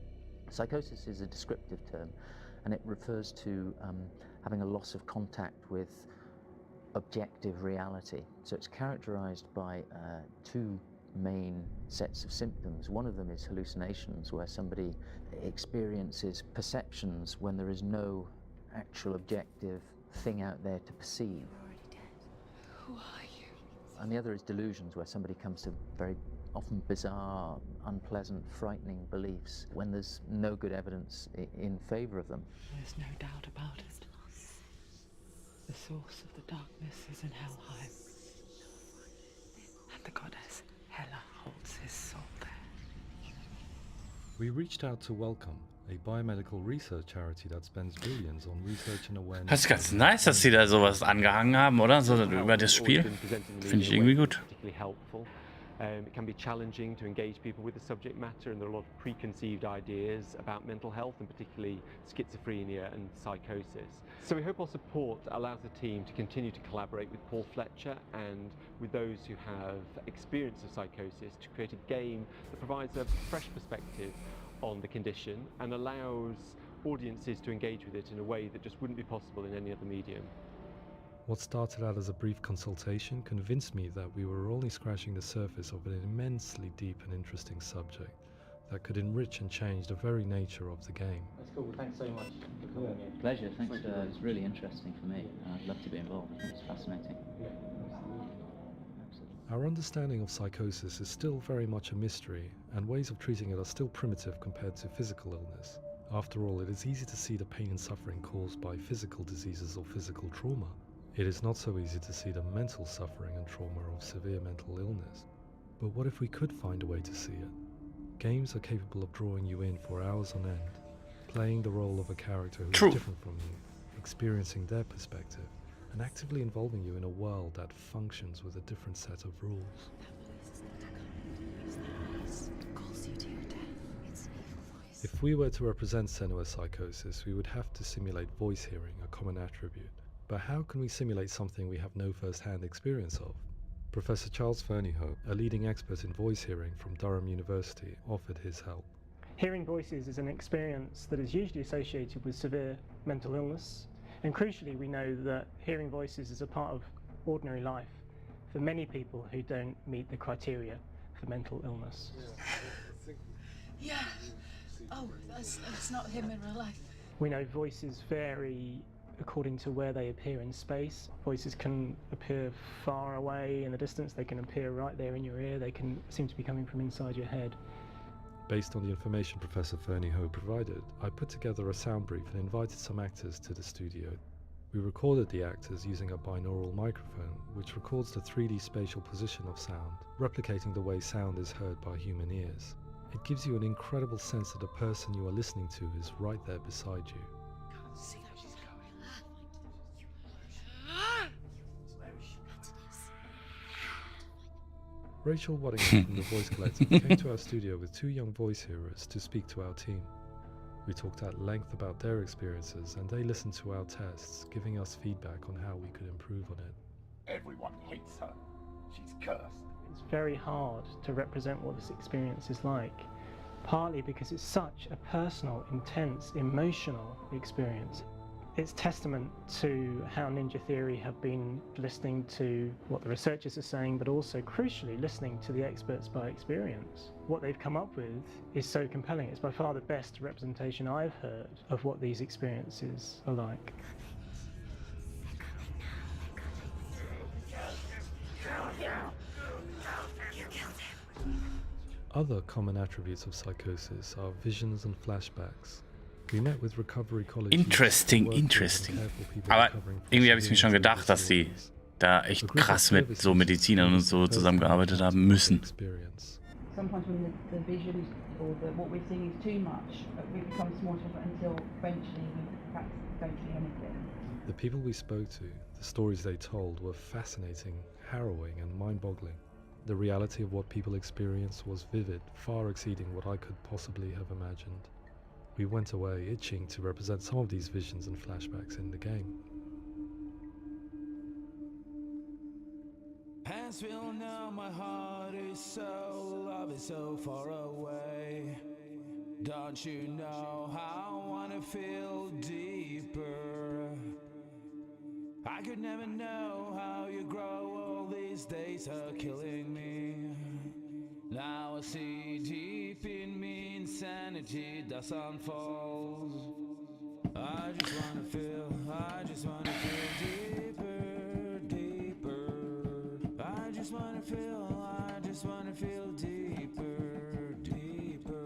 Psychosis is a descriptive term, and it refers to having a loss of contact with objective reality. So it's characterized by two main sets of symptoms. One of them is hallucinations, where somebody experiences perceptions when there is no actual objective thing out there to perceive. You're already dead. Who are you? And the other is delusions, where somebody comes to very often bizarre, unpleasant, frightening beliefs when there's no good evidence in favor of them. There's no doubt about it. The source of the darkness is in Helheim, and the goddess Hela holds his soul there. We reached out to Welcome, a biomedical research charity that spends billions on research and awareness. Das ist ganz nice, dass sie da sowas angehangen haben, oder? So über das Spiel. Finde ich irgendwie gut. It can be challenging to engage people with the subject matter, and there are a lot of preconceived ideas about mental health, and particularly schizophrenia and psychosis. So we hope our support allows the team to continue to collaborate with Paul Fletcher and with those who have experience of psychosis to create a game that provides a fresh perspective on the condition and allows audiences to engage with it in a way that just wouldn't be possible in any other medium. What started out as a brief consultation convinced me that we were only scratching the surface of an immensely deep and interesting subject that could enrich and change the very nature of the game. That's cool. Thanks so much for coming here. Pleasure. Thanks. It's really interesting for me. I'd love to be involved. I think it's fascinating. Our understanding of psychosis is still very much a mystery, and ways of treating it are still primitive compared to physical illness. After all, it is easy to see the pain and suffering caused by physical diseases or physical trauma. It is not so easy to see the mental suffering and trauma of severe mental illness. But what if we could find a way to see it? Games are capable of drawing you in for hours on end, playing the role of a character who is different from you, experiencing their perspective, and actively involving you in a world that functions with a different set of rules. If we were to represent Senua psychosis, we would have to simulate voice hearing, a common attribute. But how can we simulate something we have no first-hand experience of? Professor Charles Fernyhope, a leading expert in voice hearing from Durham University, offered his help. Hearing voices is an experience that is usually associated with severe mental illness, and crucially we know that hearing voices is a part of ordinary life for many people who don't meet the criteria for mental illness. Yeah. Oh, that's not him in real life. We know voices vary according to where they appear in space. Voices can appear far away in the distance, they can appear right there in your ear, they can seem to be coming from inside your head. Based on the information Professor Fernie Ho provided, I put together a sound brief and invited some actors to the studio. We recorded the actors using a binaural microphone, which records the 3D spatial position of sound, replicating the way sound is heard by human ears. It gives you an incredible sense that the person you are listening to is right there beside you. Rachel Waddingham from the Voice Collective came to our studio with 2 young voice hearers to speak to our team. We talked at length about their experiences and they listened to our tests, giving us feedback on how we could improve on it. Everyone hates her. She's cursed. It's very hard to represent what this experience is like, partly because it's such a personal, intense, emotional experience. It's testament to how Ninja Theory have been listening to what the researchers are saying, but also crucially listening to the experts by experience. What they've come up with is so compelling. It's by far the best representation I've heard of what these experiences are like. Other common attributes of psychosis are visions and flashbacks. We met with recovery college. Interesting. Aber irgendwie habe ich mir schon gedacht, dass die da echt krass mit so Medizinern und so zusammengearbeitet haben müssen. Sometimes when the visions or what we're seeing is too much, it becomes more difficult until eventually we practice don't see anything. The people we spoke to, the stories they told were fascinating, harrowing and mind-boggling. The reality of what people experienced was vivid, far exceeding what I could possibly have imagined. We went away itching to represent some of these visions and flashbacks in the game. As we all know, my heart is so, love is so far away. Don't you know how I wanna feel deeper? I could never know how you grow, all these days are killing me. Now I see deep in me insanity does unfold. I just wanna feel deeper, deeper. I just wanna feel deeper, deeper.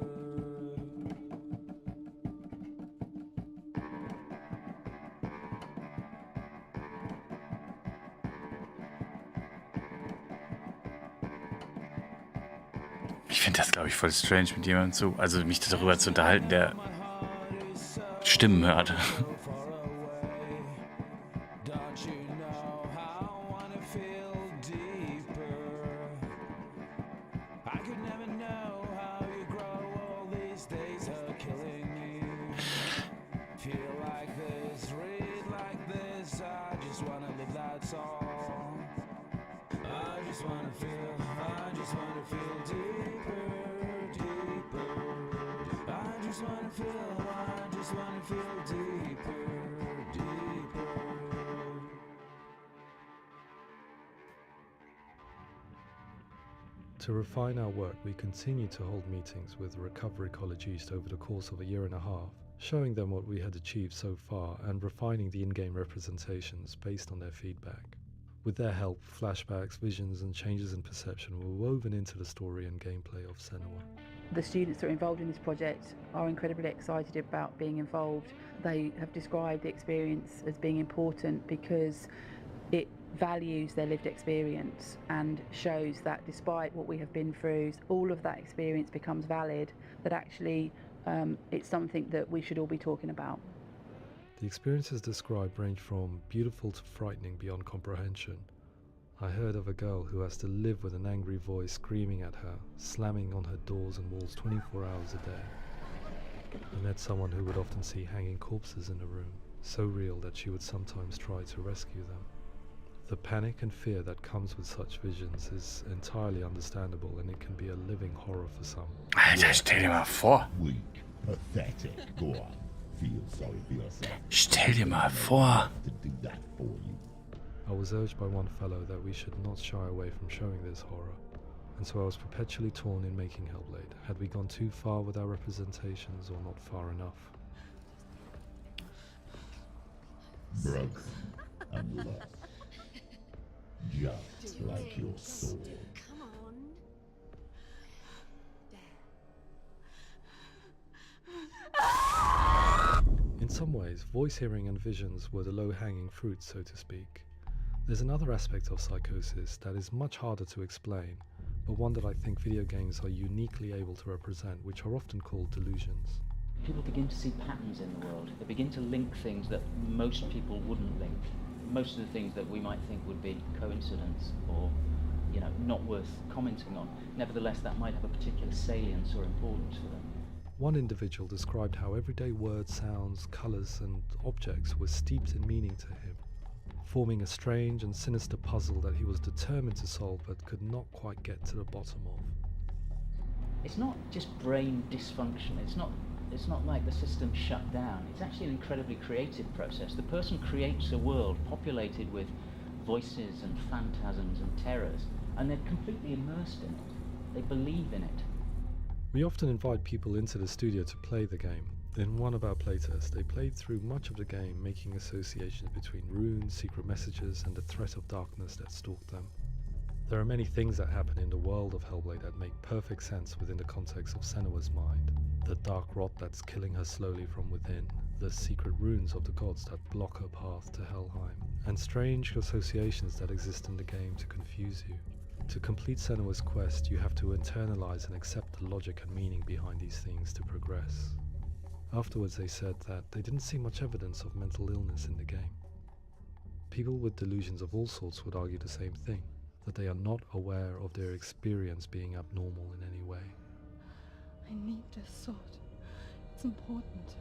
Ich finde das, glaube ich, voll strange, mit jemandem zu, also mich darüber zu unterhalten, der Stimmen hört. To refine our work, we continue to hold meetings with Recovery College East over the course of a year and a half, showing them what we had achieved so far and refining the in-game representations based on their feedback. With their help, flashbacks, visions and changes in perception were woven into the story and gameplay of Senua. The students that are involved in this project are incredibly excited about being involved. They have described the experience as being important because it values their lived experience and shows that despite what we have been through, all of that experience becomes valid, that actually it's something that we should all be talking about. The experiences described range from beautiful to frightening beyond comprehension. I heard of a girl who has to live with an angry voice screaming at her, slamming on her doors and walls 24 hours a day. I met someone who would often see hanging corpses in a room, so real that she would sometimes try to rescue them. The panic and fear that comes with such visions is entirely understandable, and it can be a living horror for some. Alter, stell dir mal vor. Weak, pathetic. Go on. Feel sorry for yourself. Stell dir mal vor. To do that for you. I was urged by one fellow that we should not shy away from showing this horror, and so I was perpetually torn in making Hellblade. Had we gone too far with our representations or not far enough? broken and lost, just like your soul. Come on. In some ways, voice hearing and visions were the low-hanging fruit, so to speak. There's another aspect of psychosis that is much harder to explain, but one that I think video games are uniquely able to represent, which are often called delusions. People begin to see patterns in the world. They begin to link things that most people wouldn't link. Most of the things that we might think would be coincidence or, not worth commenting on. Nevertheless, that might have a particular salience or importance for them. One individual described how everyday words, sounds, colours and objects were steeped in meaning to him, forming a strange and sinister puzzle that he was determined to solve but could not quite get to the bottom of. It's not just brain dysfunction. It's not like the system shut down. It's actually an incredibly creative process. The person creates a world populated with voices and phantasms and terrors, and they're completely immersed in it. They believe in it. We often invite people into the studio to play the game. In one of our playtests, they played through much of the game, making associations between runes, secret messages, and the threat of darkness that stalked them. There are many things that happen in the world of Hellblade that make perfect sense within the context of Senua's mind. The dark rot that's killing her slowly from within, the secret runes of the gods that block her path to Helheim, and strange associations that exist in the game to confuse you. To complete Senua's quest, you have to internalize and accept the logic and meaning behind these things to progress. Afterwards they said that they didn't see much evidence of mental illness in the game. People with delusions of all sorts would argue the same thing, that they are not aware of their experience being abnormal in any way. I need this sword. It's important.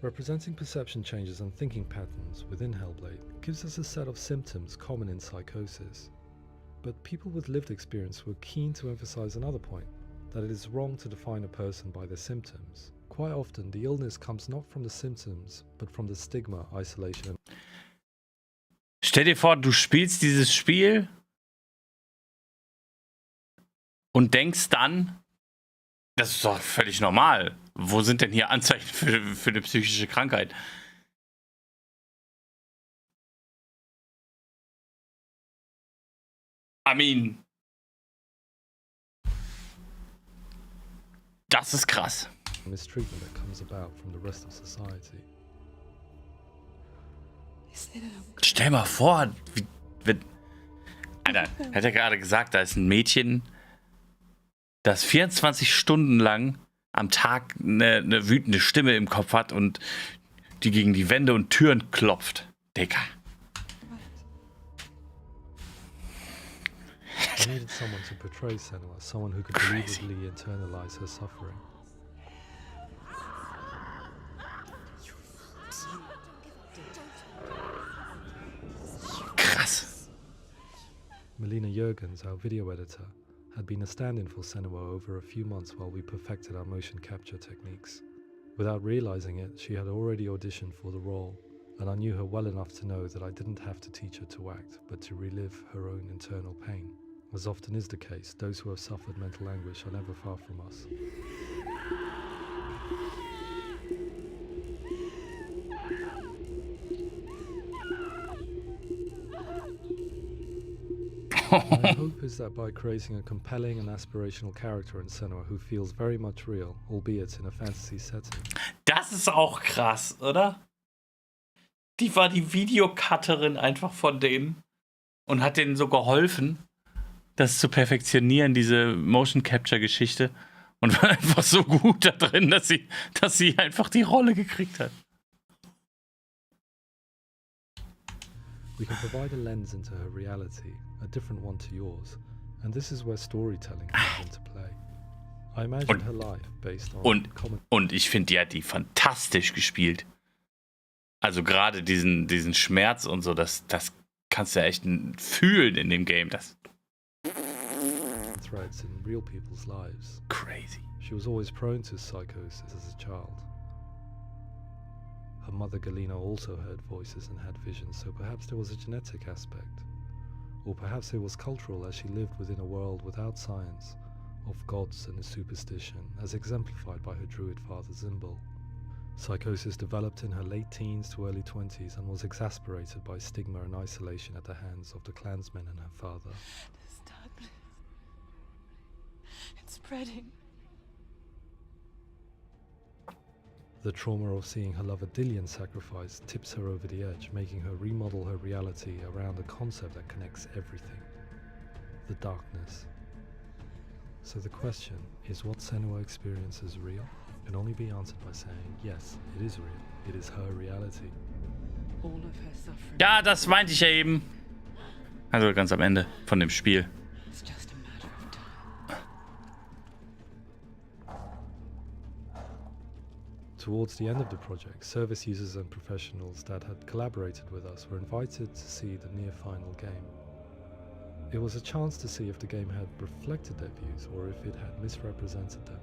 Representing perception changes and thinking patterns within Hellblade gives us a set of symptoms common in psychosis. But people with lived experience were keen to emphasize another point, that it is wrong to define a person by their symptoms. Quite often, the illness comes not from the symptoms, but from the stigma, isolation. Stell dir vor, du spielst dieses Spiel und denkst dann, das ist doch völlig normal. Wo sind denn hier Anzeichen für eine psychische Krankheit? I mean, das ist krass. Mistreatment that comes about from the rest of society. Stell mal vor, Alter, hat er gerade gesagt, da ist ein Mädchen, das 24 Stunden lang am Tag eine wütende Stimme im Kopf hat und die gegen die Wände und Türen klopft. Digga. I needed someone to portray Senua, someone who could believably internalize her suffering. Krass. Melina Jurgens, our video editor, had been a stand-in for Senua over a few months while we perfected our motion capture techniques. Without realizing it, she had already auditioned for the role, and I knew her well enough to know that I didn't have to teach her to act, but to relive her own internal pain. As often is the case, those who have suffered mental anguish are never far from us. My hope is that by creating a compelling and aspirational character in Senua who feels very much real, albeit in a fantasy setting. Das ist auch krass, oder? Die war die Videocutterin einfach von denen und hat denen so geholfen, das zu perfektionieren, diese Motion Capture Geschichte, und war einfach so gut da drin, dass sie einfach die Rolle gekriegt hat. We can provide a lens into her reality, a different one to yours, and this is where storytelling comes into play. I imagine her life based on und ich finde, die hat die fantastisch gespielt. Also gerade diesen Schmerz und so, das kannst du ja echt fühlen in dem Game. Das threads in real people's lives. Crazy. She was always prone to psychosis as a child. Her mother Galina also heard voices and had visions, so perhaps there was a genetic aspect. Or perhaps it was cultural, as she lived within a world without science, of gods and superstition, as exemplified by her druid father Zimbal. Psychosis developed in her late teens to early 20s and was exacerbated by stigma and isolation at the hands of the Klansmen and her father. This darkness. It's spreading. The trauma of seeing her lover Dillian sacrificed tips her over the edge, making her remodel her reality around a concept that connects everything: the darkness. So the question is, what Senua experiences real? Can only be answered by saying, yes, it is real. It is her reality. All of her suffering. Ja, das meinte ich ja eben. Also ganz am Ende von dem Spiel. It's just a matter of time. Towards the end of the project, service users and professionals that had collaborated with us were invited to see the near-final game. It was a chance to see if the game had reflected their views or if it had misrepresented them.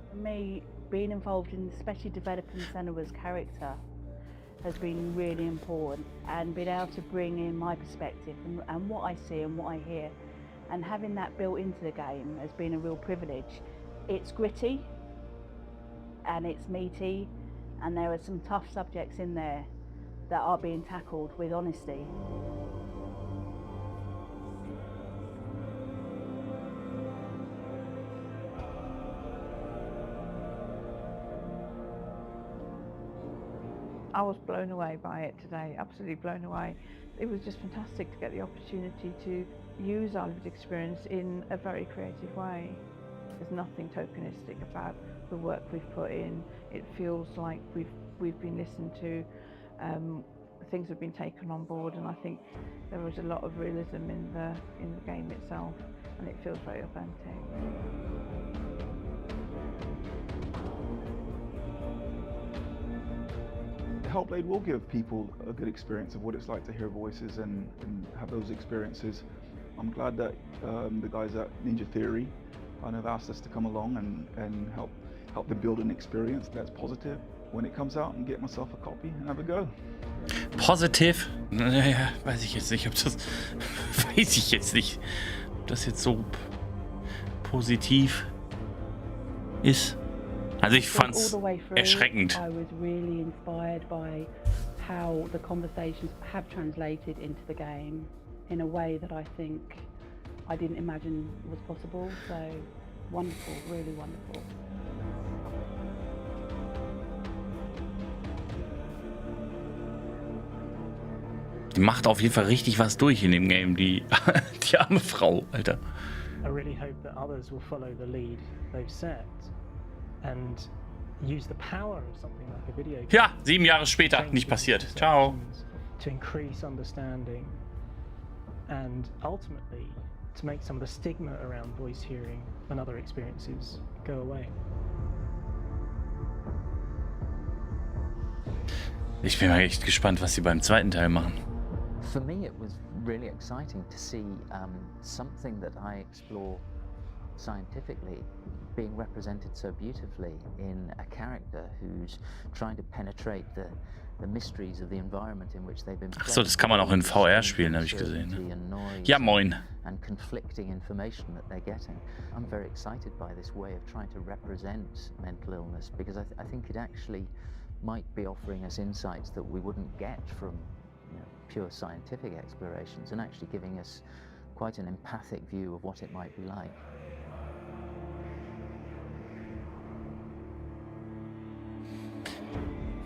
For me, being involved in especially developing Senua's character has been really important, and being able to bring in my perspective and what I see and what I hear, and having that built into the game has been a real privilege. It's gritty and it's meaty, and there are some tough subjects in there that are being tackled with honesty. I was blown away by it today, absolutely blown away. It was just fantastic to get the opportunity to use our lived experience in a very creative way. There's nothing tokenistic about the work we've put in. It feels like we've been listened to, things have been taken on board, and I think there was a lot of realism in the game itself, and it feels very authentic. Hellblade will give people a good experience of what it's like to hear voices and have those experiences. I'm glad that the guys at Ninja Theory kind of asked us to come along and help them build an experience that's positive when it comes out, and get myself a copy and have a go. Positiv? Naja, weiß ich jetzt nicht, ob das jetzt so positiv ist. Also ich fand's erschreckend. I was really inspired by how the conversations have translated into the game in a way that I think I didn't imagine was possible. So wonderful, really wonderful. Die macht auf jeden Fall richtig was durch in dem Game, die arme Frau, Alter. I really hope that others will follow the lead they've set and use the power of something like a video game. Ja, 7 Jahre später, nicht passiert. Ciao. To increase understanding and ultimately to make some of the stigma around voice hearing and other experiences go away. Ich bin mal echt gespannt, was sie beim zweiten Teil machen. For me, it was really exciting to see something that I explore scientifically being represented so beautifully in a character who's trying to penetrate the mysteries of the environment in which they've been. Ach so, das kann man auch in VR spielen, habe ich gesehen. Ne? Ja, moin. And conflicting information that they're getting. I'm very excited by this way of trying to represent mental illness, because I think it actually might be offering us insights that we wouldn't get from pure scientific explorations, and actually giving us quite an empathic view of what it might be like.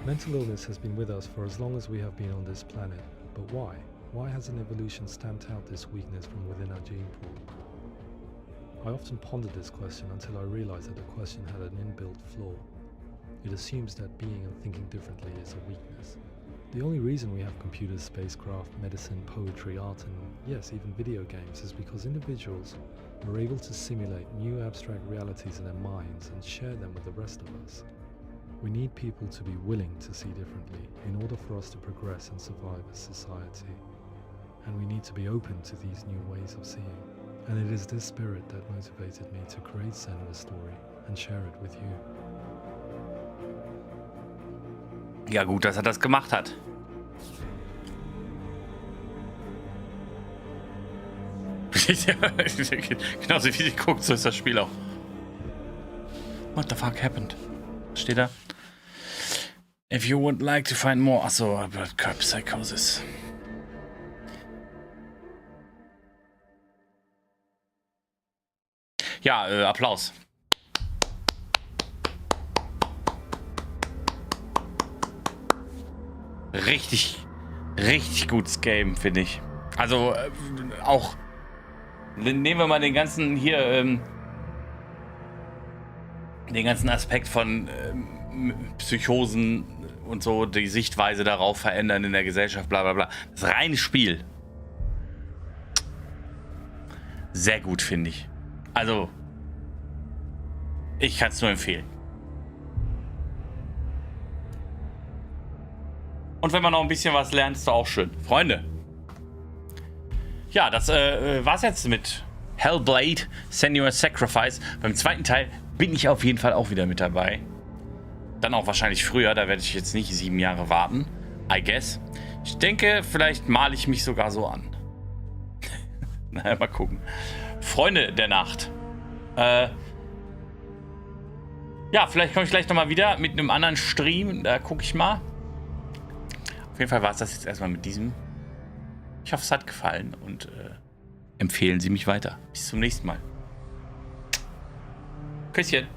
Mental illness has been with us for as long as we have been on this planet, but why? Why hasn't evolution stamped out this weakness from within our gene pool? I often pondered this question until I realized that the question had an inbuilt flaw. It assumes that being and thinking differently is a weakness. The only reason we have computers, spacecraft, medicine, poetry, art, and yes, even video games is because individuals are able to simulate new abstract realities in their minds and share them with the rest of us. We need people to be willing to see differently in order for us to progress and survive as society. And we need to be open to these new ways of seeing. And it is this spirit that motivated me to create Senua's story and share it with you. Ja gut, dass das gemacht hat. Genauso wie sie guckt, so ist das Spiel auch. What the fuck happened? Steht da? If you would like to find more... Achso, about Psychosis. Ja, Applaus. Richtig gutes Game, finde ich. Also, auch... Nehmen wir mal den ganzen hier... den ganzen Aspekt von Psychosen und so, die Sichtweise darauf verändern in der Gesellschaft, bla bla bla. Das reine Spiel. Sehr gut, finde ich. Also, ich kann es nur empfehlen. Und wenn man noch ein bisschen was lernt, ist doch auch schön. Freunde. Ja, das war's jetzt mit Hellblade, SENUAS SACRIFICE. Beim zweiten Teil bin ich auf jeden Fall auch wieder mit dabei. Dann auch wahrscheinlich früher, da werde ich jetzt nicht 7 Jahre warten. I guess. Ich denke, vielleicht male ich mich sogar so an. Naja, mal gucken. Freunde der Nacht. Ja, vielleicht komme ich gleich nochmal wieder mit einem anderen Stream. Da gucke ich mal. Auf jeden Fall war es das jetzt erstmal mit diesem. Ich hoffe, es hat gefallen und empfehlen Sie mich weiter. Bis zum nächsten Mal. Küsschen.